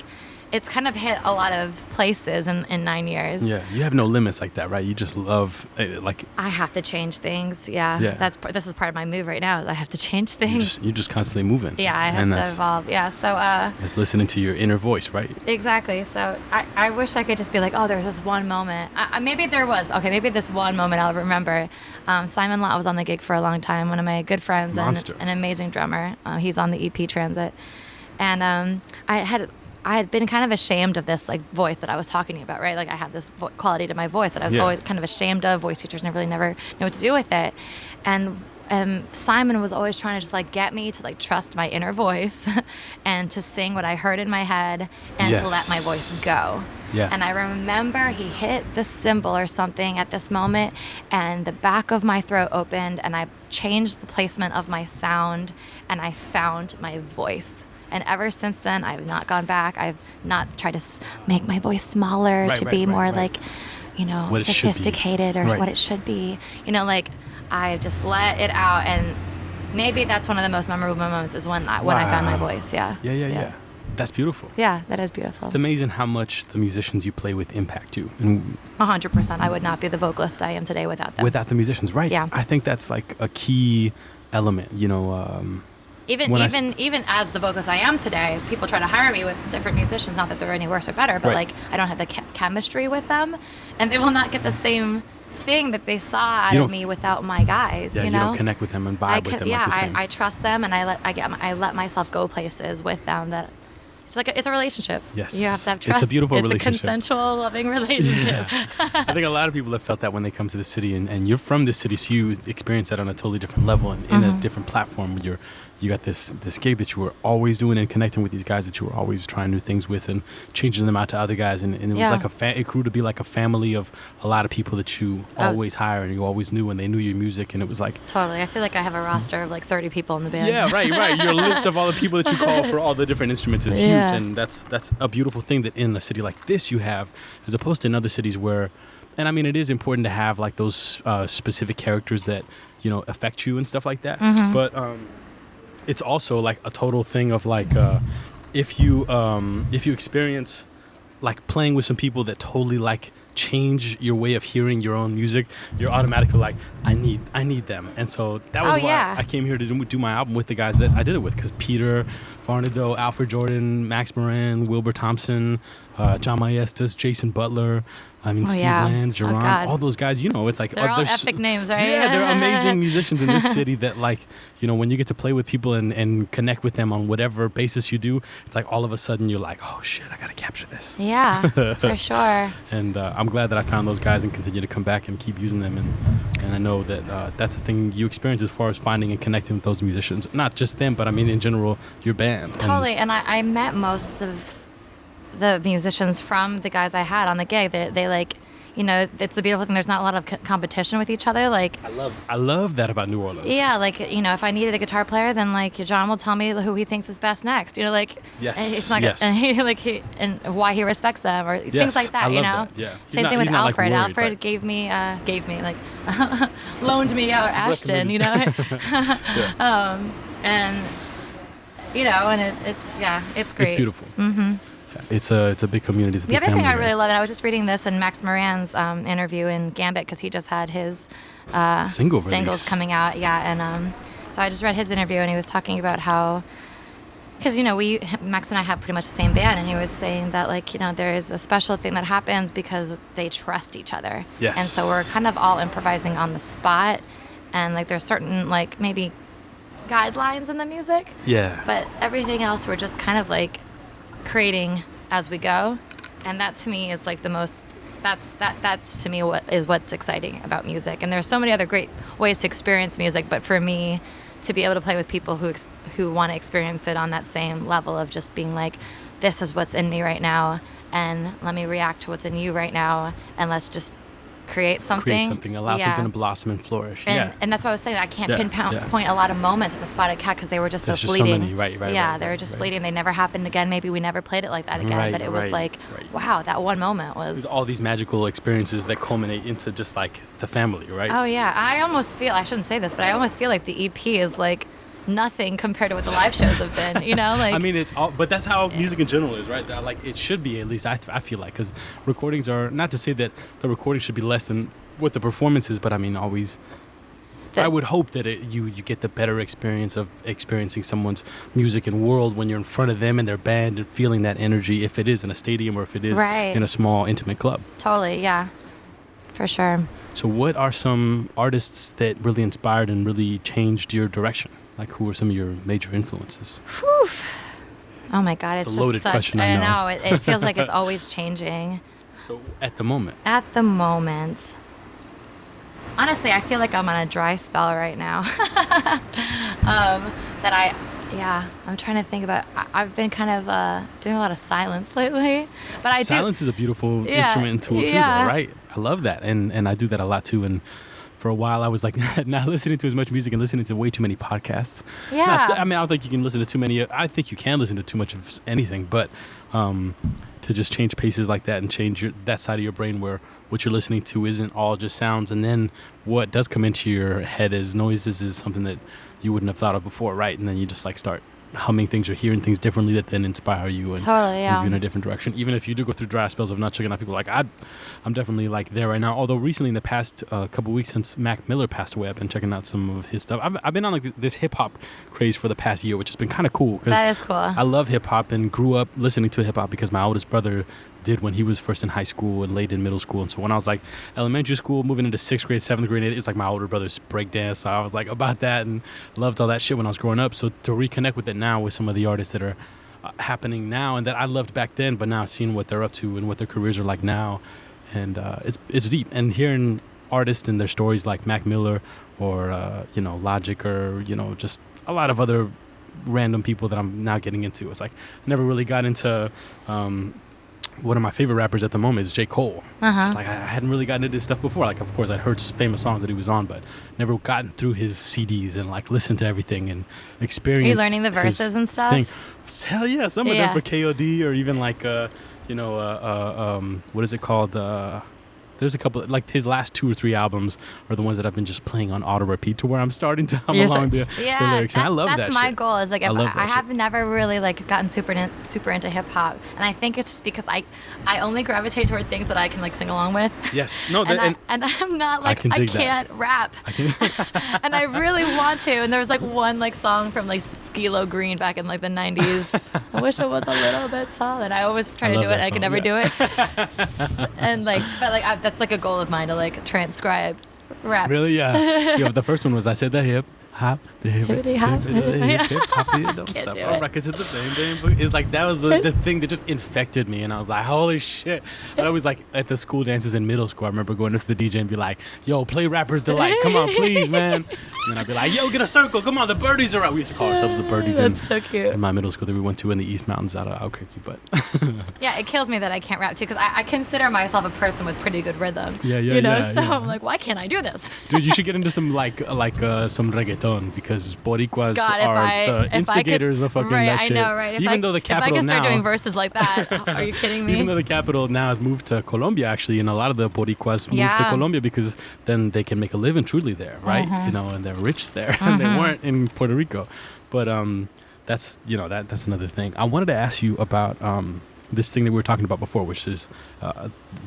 it's kind of hit a lot of places in 9 years. Yeah, you have no limits like that, right? You just love, like... I have to change things, yeah. This is part of my move right now. I have to change things. You're just constantly moving. Yeah, I have to evolve. Yeah, so... it's listening to your inner voice, right? Exactly. So I wish I could just be like, oh, there's this one moment. Maybe there was. Okay, maybe this one moment I'll remember. Simon Lott was on the gig for a long time, one of my good friends. Monster. And an amazing drummer. He's on the EP Transit. And I had been kind of ashamed of this like voice that I was talking to you about, right? Like I had this quality to my voice that I was always kind of ashamed of. Voice teachers never know what to do with it. And Simon was always trying to just like get me to like trust my inner voice and to sing what I heard in my head and to let my voice go. Yeah. And I remember he hit the cymbal or something at this moment and the back of my throat opened and I changed the placement of my sound and I found my voice. And ever since then, I've not gone back. I've not tried to make my voice smaller to be more like, you know, sophisticated or what it should be. You know, like I just let it out. And maybe that's one of the most memorable moments is when I found my voice. Yeah. That's beautiful. Yeah, that is beautiful. It's amazing how much the musicians you play with impact you. 100%. I would not be the vocalist I am today without them. Without the musicians, right? Yeah. I think that's like a key element, you know. Even as the vocalist I am today, people try to hire me with different musicians. Not that they're any worse or better, but like I don't have the chemistry with them, and they will not get the same thing that they saw out of me without my guys. Yeah, you know, don't connect with them and vibe with them. Yeah, like the same. I trust them, and I let myself go places with them that. It's a relationship. Yes. You have to have trust. It's a beautiful relationship. It's a consensual, loving relationship. Yeah. I think a lot of people have felt that when they come to the city, and you're from this city, so you experience that on a totally different level and in a different platform. Where you got this gig that you were always doing and connecting with these guys that you were always trying new things with and changing them out to other guys. And it was like it grew to be like a family of a lot of people that you always hire and you always knew and they knew your music. And it was like... Totally. I feel like I have a roster of like 30 people in the band. Yeah, right. Your list of all the people that you call for all the different instruments is huge. And that's a beautiful thing that in a city like this you have, as opposed to in other cities where... And I mean, it is important to have like those specific characters that, you know, affect you and stuff like that. But... it's also like a total thing of like if you experience like playing with some people that totally like change your way of hearing your own music, you're automatically like I need them. And so that was why I came here to do my album with the guys that I did it with, because Peter Varnado, Alfred Jordan, Max Moran, Wilbur Thompson, John Maestas, Jason Butler, Steve Lands, Jerron, all those guys, you know, it's like... They're all epic names, right? Yeah, they're amazing musicians in this city that, like, you know, when you get to play with people and connect with them on whatever basis you do, it's like all of a sudden you're like, oh, shit, I got to capture this. Yeah, for sure. And I'm glad that I found those guys and continue to come back and keep using them. And I know that that's a thing you experience as far as finding and connecting with those musicians. Not just them, but I mean, in general, your band. Totally. And I met most of the musicians from the guys I had on the gig. They like, you know, it's the beautiful thing. There's not a lot of competition with each other. Like I love that about New Orleans. Yeah, like, you know, if I needed a guitar player, then like John will tell me who he thinks is best next. You know, like and why he respects them or things like that. You know, same thing with Alfred. Like Alfred gave me like loaned me out Ashton. You know, and you know, and it's great. It's beautiful. It's a big community. It's a big the other thing family, I really love, and I was just reading this in Max Moran's interview in Gambit because he just had his singles coming out. Yeah, and so I just read his interview and he was talking about how, because you know Max and I have pretty much the same band, and he was saying that like, you know, there is a special thing that happens because they trust each other. Yes. And so we're kind of all improvising on the spot, and like there's certain like maybe guidelines in the music. Yeah. But everything else we're just kind of like creating as we go, and that to me is like the most that's to me what's exciting about music. And there's so many other great ways to experience music, but for me to be able to play with people who want to experience it on that same level of just being like, this is what's in me right now and let me react to what's in you right now and let's just create something, allow something to blossom and flourish. And that's what I was saying. I can't pinpoint a lot of moments at the Spotted Cat because they were just so fleeting. So many, they were just fleeting. They never happened again. Maybe we never played it like that again. But it was like, wow, that one moment was... There's all these magical experiences that culminate into just like the family, right? Oh yeah. I almost feel, I shouldn't say this, but I almost feel like the EP is like nothing compared to what the live shows have been, you know? Like, I mean, it's all, but that's how music in general is, right? Like, it should be, at least I feel like, because recordings are, not to say that the recording should be less than what the performance is, but I mean, always, I would hope that you get the better experience of experiencing someone's music and world when you're in front of them and their band and feeling that energy, if it is in a stadium or if it is in a small, intimate club. Totally, yeah, for sure. So what are some artists that really inspired and really changed your direction? Like, who are some of your major influences? Whew. Oh my God, it's a loaded question, I know. It feels like it's always changing. So at the moment? At the moment. Honestly, I feel like I'm on a dry spell right now. I'm trying to think about, I've been kind of doing a lot of silence lately. But silence is a beautiful instrument and tool too, though, right? I love that. And I do that a lot too. And for a while, I was like not listening to as much music and listening to way too many podcasts. Yeah. I don't think you can listen to too many. I think you can listen to too much of anything, but to just change paces like that and change that side of your brain where what you're listening to isn't all just sounds, and then what does come into your head as noises is something that you wouldn't have thought of before, right? And then you just like start humming things or hearing things differently that then inspire you and move you in a different direction. Even if you do go through dry spells of not checking out people, like I'm definitely like there right now. Although recently in the past couple weeks since Mac Miller passed away, I've been checking out some of his stuff. I've been on like this hip hop craze for the past year, which has been kind of cool. That is cool. I love hip hop and grew up listening to hip hop because my oldest brother did when he was first in high school and late in middle school. And so when I was like elementary school, moving into 6th grade, 7th grade, it's like my older brother's breakdance. So I was like about that and loved all that shit when I was growing up. So to reconnect with it now with some of the artists that are happening now and that I loved back then, but now seeing what they're up to and what their careers are like now. And it's deep. And hearing artists and their stories like Mac Miller or, Logic or, just a lot of other random people that I'm now getting into. It's like I never really got into one of my favorite rappers at the moment is J. Cole. It's just like I hadn't really gotten into this stuff before. Like, of course, I'd heard famous songs that he was on, but never gotten through his CDs and like listened to everything and experienced. Are you learning the verses and stuff? Thing. Hell yeah, some of them for KOD or even like what is it called? There's a couple, like his last 2 or 3 albums are the ones that I've been just playing on auto repeat to where I'm starting to hum along the lyrics. And I love that shit. That's my goal. Is like I have never really like gotten super into hip hop, and I think it's just because I only gravitate toward things that I can like sing along with. Yes, no, and I'm not like I can't rap, and I really want to. And there was like one like song from like Skee-Lo Green back in like the 90s. I wish I was a little bit tall, and I always try to do it. I can never do it. And like, but like that's like a goal of mine to like transcribe rap. Really? Yeah. The first one was I said the hip hop, the hip hop, don't stop. All records at the same. It's like that was the thing that just infected me, and I was like, holy shit. But I was like at the school dances in middle school. I remember going to the DJ and be like, yo, play Rapper's Delight. Come on, please, man. And then I'd be like, yo, get a circle. Come on, the birdies are out. We used to call ourselves the birdies. That's so cute. In my middle school that we went to in the East Mountains out of Albuquerque. But yeah, it kills me that I can't rap too, because I consider myself a person with pretty good rhythm. Yeah. I'm like, why can't I do this? Dude, you should get into some like some reggaeton, because Boricuas are the instigators of fucking that shit. I know, right? Even though the capital if I can start now, doing verses like that, are you kidding me? Even though the capital now has moved to Colombia, actually, and a lot of the Boricuas moved to Colombia because then they can make a living truly there, right? And they're rich there, and they weren't in Puerto Rico. But that's that's another thing. I wanted to ask you about this thing that we were talking about before, which is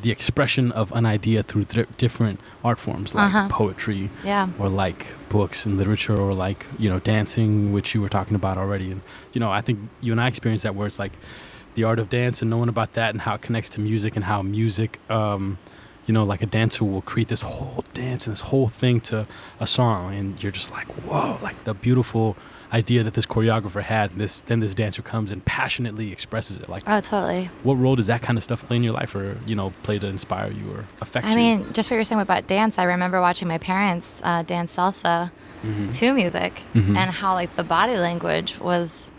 the expression of an idea through different art forms, like poetry, or like books and literature, or like dancing, which you were talking about already. And I think you and I experienced that, where it's like the art of dance and knowing about that and how it connects to music, and how music like a dancer will create this whole dance and this whole thing to a song, and you're just like, whoa, like the beautiful idea that this choreographer had, then this dancer comes and passionately expresses it. Like, oh, totally. What role does that kind of stuff play in your life, or play to inspire you or affect you? I mean, just what you're saying about dance, I remember watching my parents dance salsa to music, and how like the body language was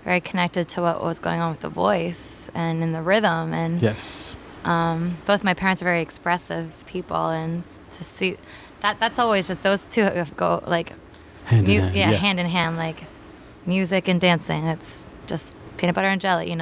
very connected to what was going on with the voice and in the rhythm. And yes, both my parents are very expressive people, and to see that's always just those two go like hand in hand, like music and dancing. It's just peanut butter and jelly, I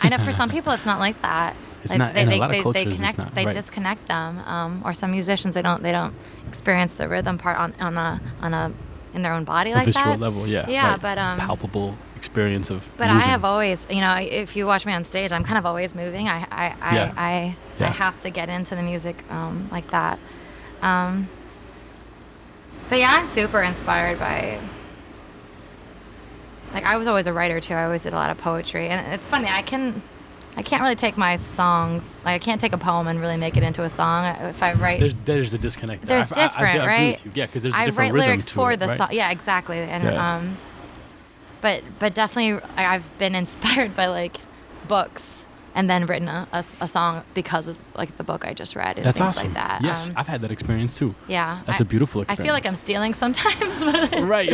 know for some people it's not like that. It's like, not. In a lot of cultures, connect, it's not. They right. disconnect them, or some musicians they don't experience the rhythm part on a in their own body a like visceral that. level, yeah. Yeah, right. but palpable experience of But moving. I have always, if you watch me on stage, I'm kind of always moving. I have to get into the music like that. But yeah, I'm super inspired by. Like, I was always a writer too. I always did a lot of poetry, and it's funny. I can't really take my songs. Like, I can't take a poem and really make it into a song. If I write, there's a disconnect there. There's different, I right? agree with you. Yeah, because there's a I different write rhythm lyrics to for it, the right? song. Yeah, exactly. And but definitely, I've been inspired by like books, and then written a song because of like the book I just read. And That's things awesome. Like that. Yes, I've had that experience too. Yeah, That's a beautiful experience. I feel like I'm stealing sometimes. But right.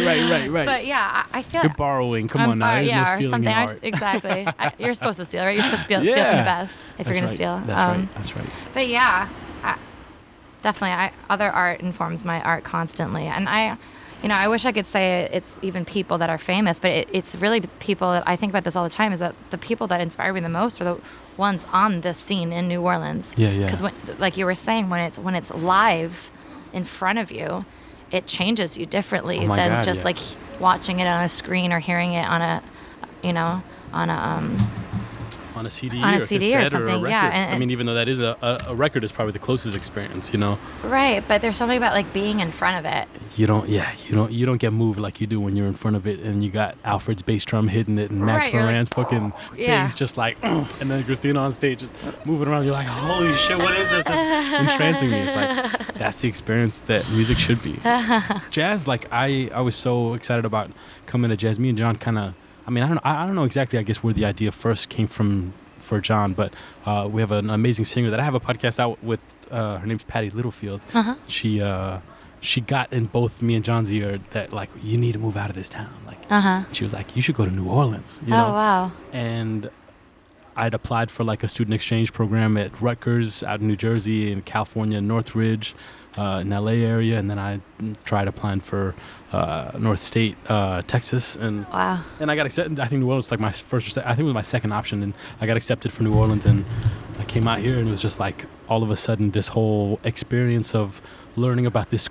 But yeah, I feel you're borrowing. Come on now, there's no stealing in art. Exactly. You're supposed to steal, right? You're supposed to steal from the best if you're going to steal. That's right. But yeah, definitely, other art informs my art constantly, and I wish I could say it's even people that are famous, but it's really people that I think about this all the time. Is that the people that inspire me the most are the ones on this scene in New Orleans? Yeah. Because like you were saying, when it's live in front of you, it changes you differently than just like watching it on a screen or hearing it on a on a CD, on a or CD or something, or a record. yeah. I mean, even though that is a record is probably the closest experience, Right, but there's something about like being in front of it. You don't get moved like you do when you're in front of it, and you got Alfred's bass drum hitting it, and Max Moran's fucking bass just like, and then Kristina on stage just moving around. You're like, holy shit, what is this? It's entrancing me. It's like that's the experience that music should be. Jazz, like I was so excited about coming to jazz. Me and John kind of. I mean, I don't know exactly, I guess, where the idea first came from for John, but we have an amazing singer that I have a podcast out with. Her name's Patty Littlefield. Uh-huh. She got in both me and John's ear that, like, you need to move out of this town. Like, she was like, you should go to New Orleans. You know? Oh, wow. And I'd applied for, like, a student exchange program at Rutgers out in New Jersey, in California, Northridge, in LA area, and then I tried applying for North State, Texas, and wow. And I got accepted. I think New Orleans was like my first. I think it was my second option, and I got accepted for New Orleans, and I came out here, and it was just like all of a sudden this whole experience of learning about this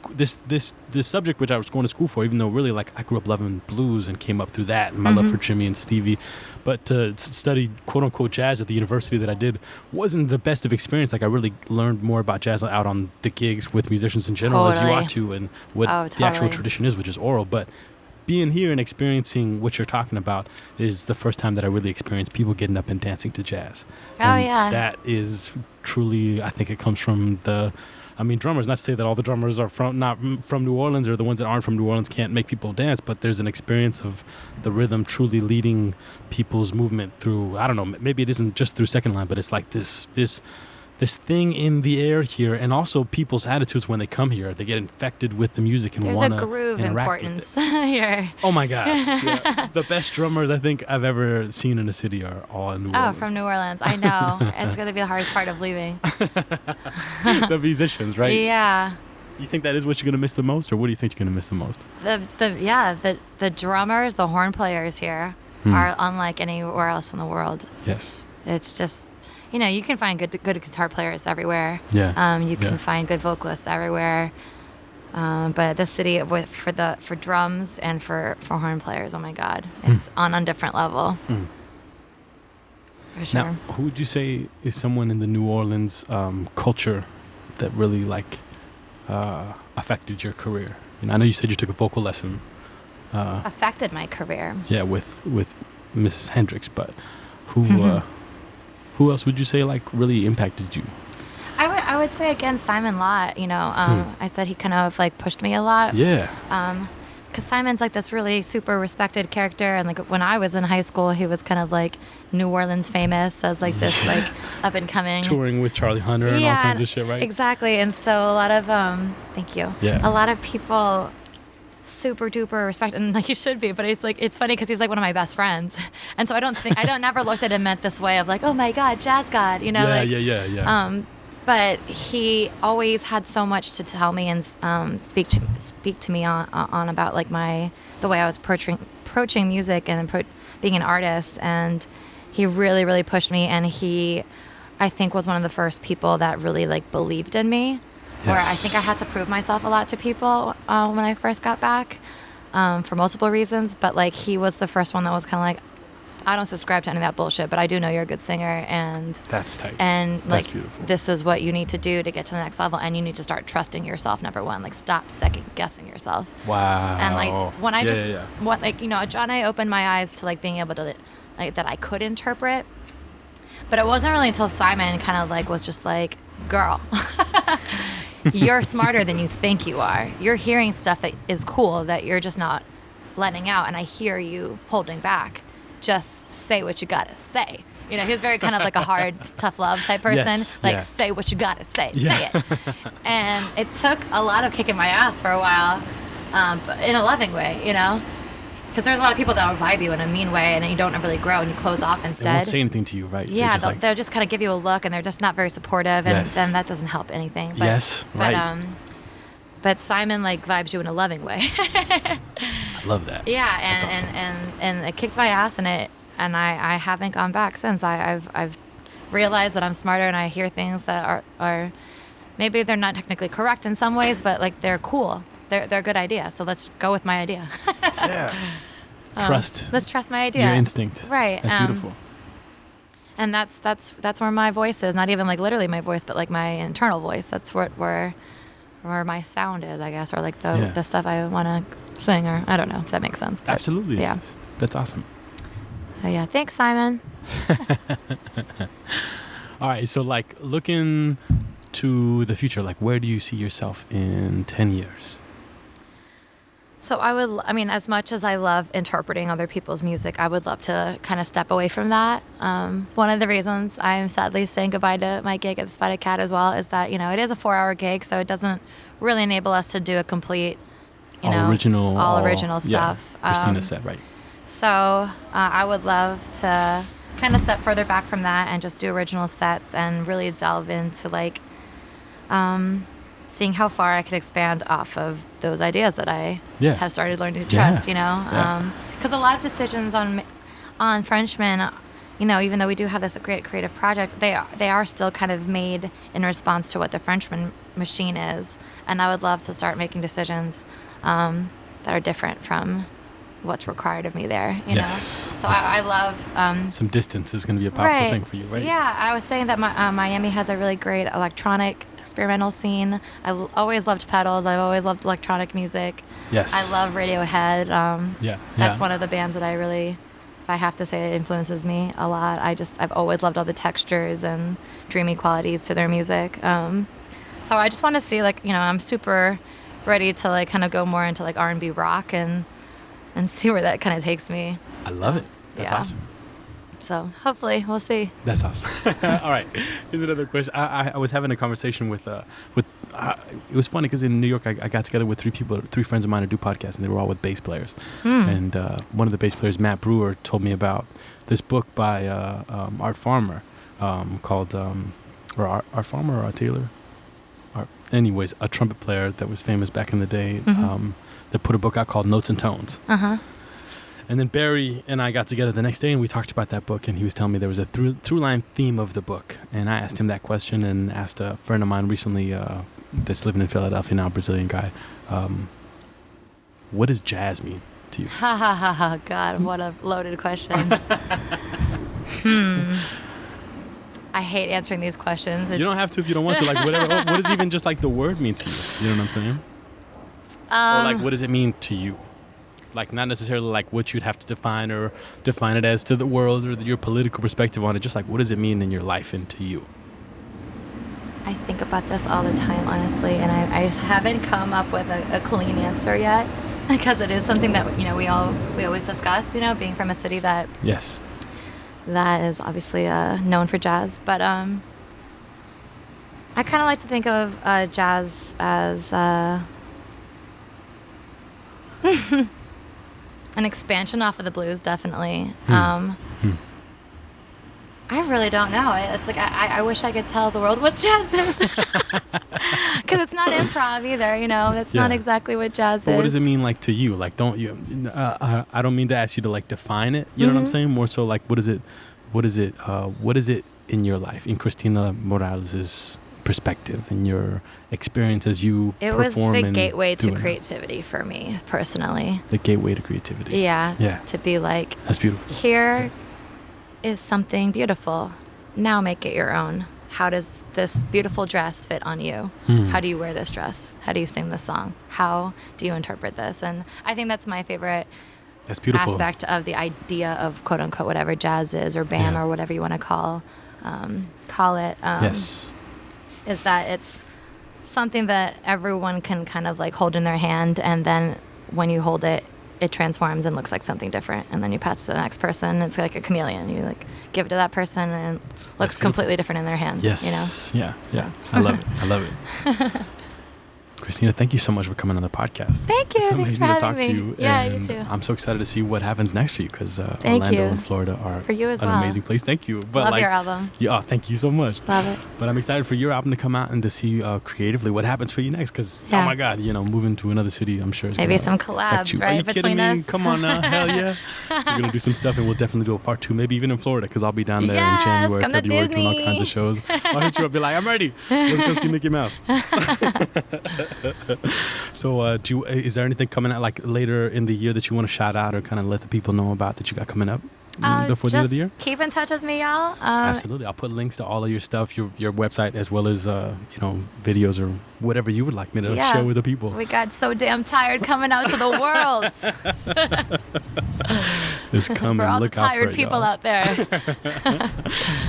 subject which I was going to school for, even though really like I grew up loving blues and came up through that and my love for Jimmy and Stevie. But to study quote unquote jazz at the university that I did wasn't the best of experience. Like I really learned more about jazz out on the gigs with musicians in general, as you ought to, and what the actual tradition is, which is oral. But being here and experiencing what you're talking about is the first time that I really experienced people getting up and dancing to jazz. And that is truly, I think it comes from drummers, not to say that all the drummers are not from New Orleans, or the ones that aren't from New Orleans can't make people dance, but there's an experience of the rhythm truly leading people's movement through, I don't know, maybe it isn't just through second line, but it's like this thing in the air here, and also people's attitudes when they come here. They get infected with the music and want to interact. There's a groove importance here. Oh my God. Yeah. The best drummers I think I've ever seen in a city are all in New Orleans. Oh, from New Orleans. I know. It's going to be the hardest part of leaving. The musicians, right? Yeah. You think that is what you're going to miss the most, or what do you think you're going to miss the most? The drummers, the horn players here are unlike anywhere else in the world. Yes. It's just, you can find good guitar players everywhere. Yeah. You can find good vocalists everywhere. But the city for drums and for horn players, oh my God, it's on a different level. For sure. Now, who would you say is someone in the New Orleans culture that really affected your career? I know you said you took a vocal lesson. Affected my career. Yeah, with Mrs. Hendricks, but who else would you say really impacted you? I would say again Simon Lott. I said he kind of pushed me a lot. Yeah. Because Simon's this really super respected character, and when I was in high school, he was kind of New Orleans famous as this up and coming, touring with Charlie Hunter and all kinds of shit, right? Exactly. And so a lot of thank you. Yeah. A lot of people super duper respect, and he should be, but it's funny because he's one of my best friends, and so I never looked at him this way of oh my God, jazz god, Yeah. But he always had so much to tell me and speak to me on about the way I was approaching music and being an artist, and he really, really pushed me, and he, I think, was one of the first people that really believed in me. Yes. Where I think I had to prove myself a lot to people when I first got back. for multiple reasons. But like he was the first one that was kind of like, I don't subscribe to any of that bullshit, but I do know you're a good singer, and that's tight. And that's like, beautiful. This is what you need to do to get to the next level, and you need to start trusting yourself. Number one, like stop second guessing yourself. Wow. And like when I what like you know, John, I opened my eyes to like being able to like that I could interpret, but it wasn't really until Simon kind of like was just like, girl, you're smarter than you think you are. You're hearing stuff that is cool that you're just not letting out, and I hear you holding back. Just say what you gotta say. You know, he was very kind of like a hard, tough love type person. Yes, like, say what you gotta say. Say it. And it took a lot of kicking my ass for a while, but in a loving way, you know? Because there's a lot of people that will vibe you in a mean way, and then you don't really grow, and you close off instead. They won't say anything to you, right? Yeah, they'll just kind of give you a look, and they're just not very supportive, and then that doesn't help anything. But, yes, right. But Simon like vibes you in a loving way. I love that. Yeah, and that's awesome. and it kicked my ass, and I haven't gone back since. I've realized that I'm smarter, and I hear things that are maybe they're not technically correct in some ways, but like they're cool. They're a good idea. So let's go with my idea. Yeah. Trust. Let's trust my idea. Your instinct. Right. That's beautiful. And that's where my voice is. Not even like literally my voice, but like my internal voice. That's where my sound is, I guess, or like the stuff I want to sing, or I don't know if that makes sense. But absolutely. Yeah. Yes. That's awesome. Yeah. Thanks, Simon. All right. So like looking to the future, like where do you see yourself in 10 years? So I mean, as much as I love interpreting other people's music, I would love to kind of step away from that. One of the reasons I'm sadly saying goodbye to my gig at the Spotted Cat as well is that, you know, it is a 4-hour gig, so it doesn't really enable us to do a complete, all original stuff. Yeah, Kristina said, right. So I would love to kind of step further back from that and just do original sets and really delve into like seeing how far I could expand off of those ideas that I have started learning to trust, you know? Because a lot of decisions on Frenchmen, you know, even though we do have this great creative project, they are still kind of made in response to what the Frenchman machine is. And I would love to start making decisions that are different from what's required of me there, you know? So I loved... some distance is going to be a powerful thing for you, right? Yeah, I was saying that Miami has a really great electronic experimental scene. I always loved pedals. I've always loved electronic music. Yes. I love Radiohead. That's one of the bands that I really, if I have to say, it influences me a lot. I've always loved all the textures and dreamy qualities to their music. So I just want to see, like, you know, I'm super ready to like kind of go more into like R&B rock and see where that kind of takes me. I love it. That's awesome. So hopefully we'll see. That's awesome. All right. Here's another question. I was having a conversation with it was funny because in New York I got together with three friends of mine who do podcasts, and they were all with bass players. And one of the bass players, Matt Brewer, told me about this book by Art Farmer called or Art Farmer or Art Taylor. Anyways, a trumpet player that was famous back in the day that put a book out called Notes and Tones. And then Barry and I got together the next day and we talked about that book, and he was telling me there was a through line theme of the book. And I asked him that question, and asked a friend of mine recently that's living in Philadelphia now, a Brazilian guy, what does jazz mean to you? Ha ha ha ha, God, what a loaded question. I hate answering these questions. You don't have to if you don't want to. Like, whatever. What does even just like the word mean to you? You know what I'm saying? Or like, what does it mean to you? Like, not necessarily like what you'd have to define it as to the world or your political perspective on it. Just like, what does it mean in your life and to you? I think about this all the time, honestly, and I haven't come up with a clean answer yet, because it is something that, you know, we always discuss, you know, being from a city that that is obviously known for jazz. But I kind of like to think of jazz as an expansion off of the blues, definitely. I really don't know. It's like I wish I could tell the world what jazz is, because it's not improv either. You know, that's not exactly what jazz is. What does it mean, like, to you? Like, don't you? I don't mean to ask you to like define it. You know what I'm saying? More so, like, what is it? What is it in your life, in Kristina Morales' perspective and your experience as you It perform was the and gateway to doing it? creativity for me personally. The gateway to creativity. Yeah. To be like, that's beautiful. here is something beautiful. Now make it your own. How does this beautiful dress fit on you? How do you wear this dress? How do you sing this song? How do you interpret this? And I think that's my favorite That's beautiful. aspect of the idea of quote unquote whatever jazz is or band or whatever you want to call it. Yes. Is that it's something that everyone can kind of like hold in their hand, and then when you hold it, it transforms and looks like something different, and then you pass it to the next person. It's like a chameleon. You like give it to that person, and it looks completely different in their hands. Yes. You know. Yeah. I love it. I love it. Kristina, thank you so much for coming on the podcast. Thank you. It's Thanks amazing for to talk having to me. you. Yeah, and you too. I'm so excited to see what happens next for you because Thank Orlando you. and Florida are For you as an well. amazing place. Thank you. But Love your album. Yeah, thank you so much. Love it. But I'm excited for your album to come out and to see creatively what happens for you next because, oh my God, moving to another city, I'm sure it's Maybe gonna some affect collabs, you. right, Are you between kidding me? us? Come on now. Hell yeah. We're going to do some stuff and we'll definitely do a part 2, maybe even in Florida because I'll be down there in Yes, January, come to February doing all Disney. kinds of shows. I'll hit you up, be like, I'm ready. Let's go see Mickey Mouse. So is there anything coming out like later in the year that you want to shout out or kind of let the people know about that you got coming up before the end of the year? Keep in touch with me, y'all. Absolutely. I'll put links to all of your stuff, your website, as well as videos or whatever you would like me to share with the people. We got so damn tired coming out to the world. It's coming. For all Look the out for tired it, people y'all. out there.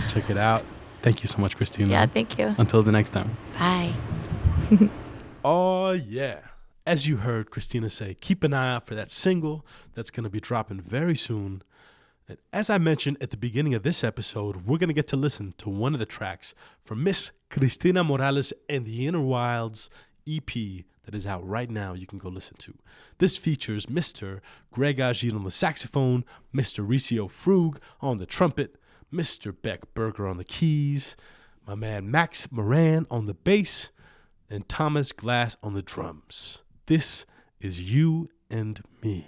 Check it out. Thank you so much, Kristina. Yeah, thank you. Until the next time. Bye. Oh, yeah. As you heard Kristina say, keep an eye out for that single that's going to be dropping very soon. And as I mentioned at the beginning of this episode, we're going to get to listen to one of the tracks from Miss Kristina Morales and the Inner Wilds EP that is out right now you can go listen to. This features Mr. Greg Agid on the saxophone, Mr. Ricio Frug on the trumpet, Mr. Beck Berger on the keys, my man Max Moran on the bass, and Thomas Glass on the drums. This is You and Me.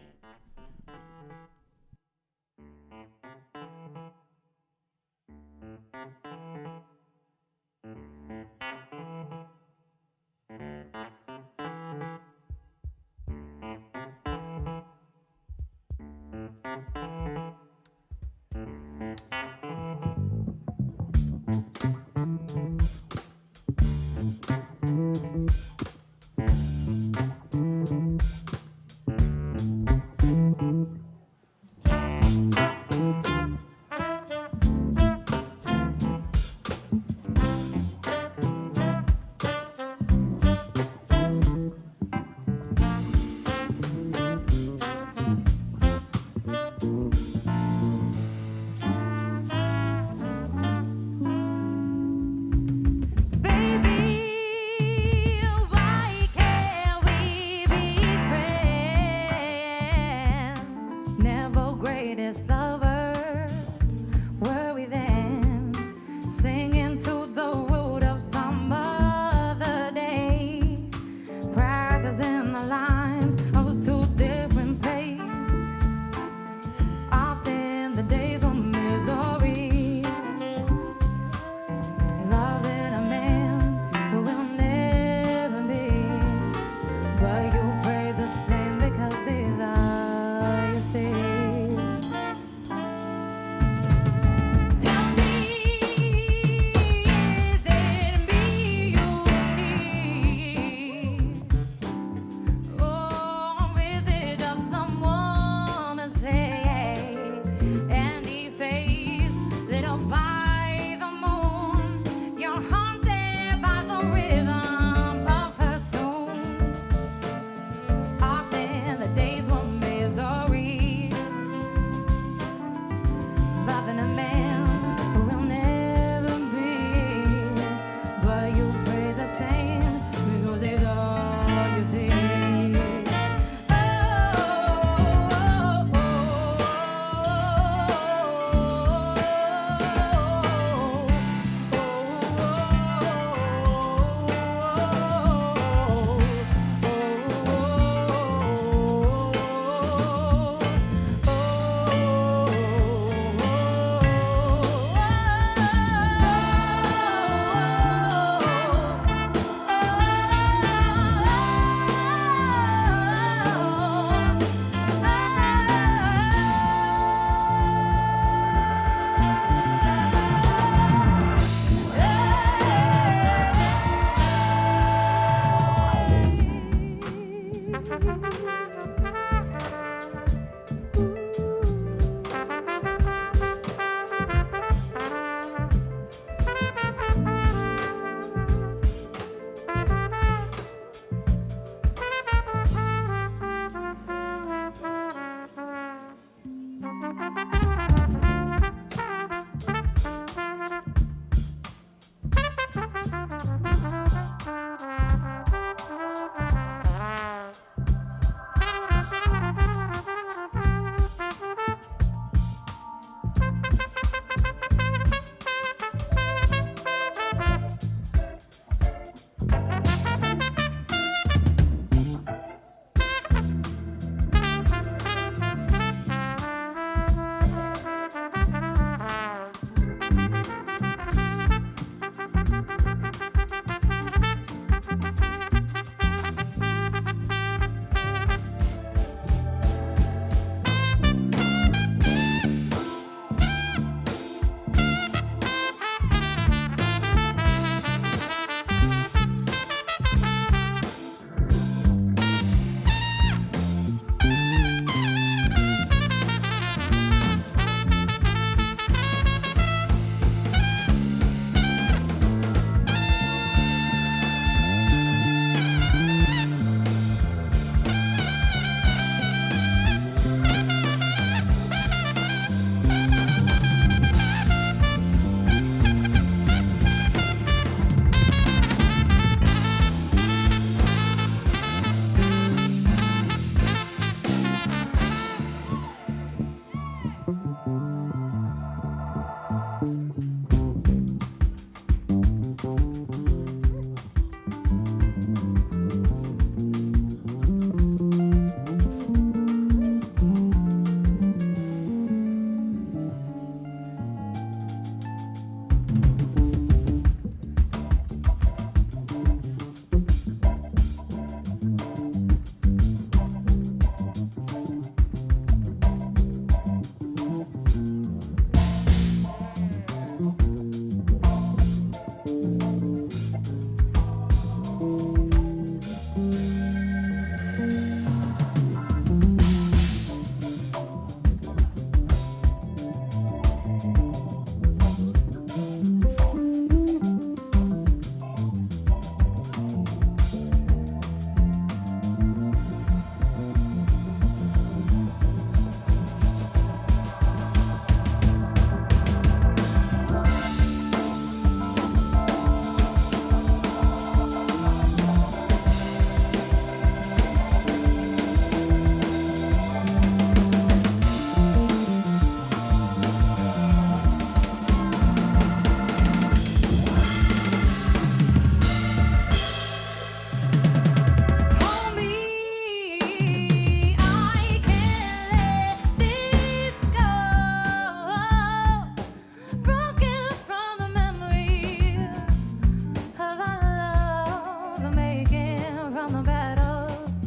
From the battles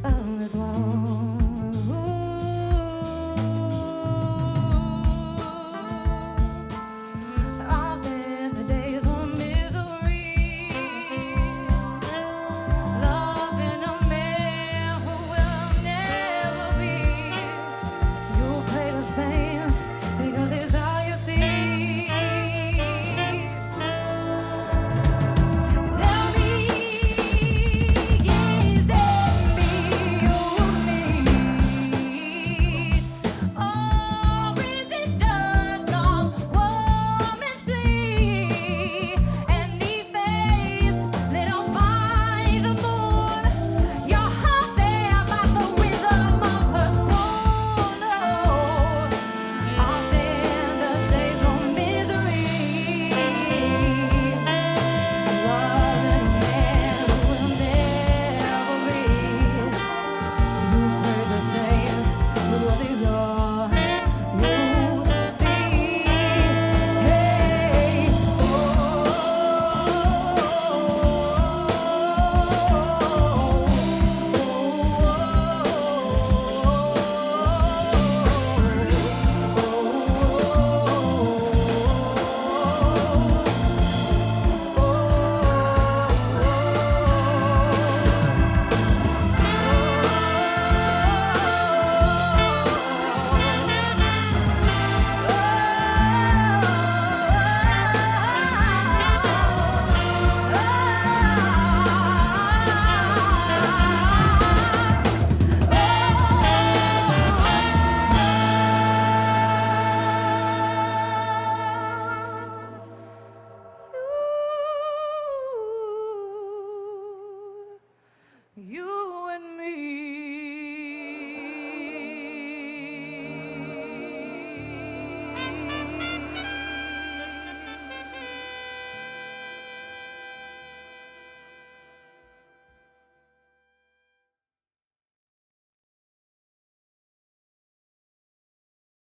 of this war.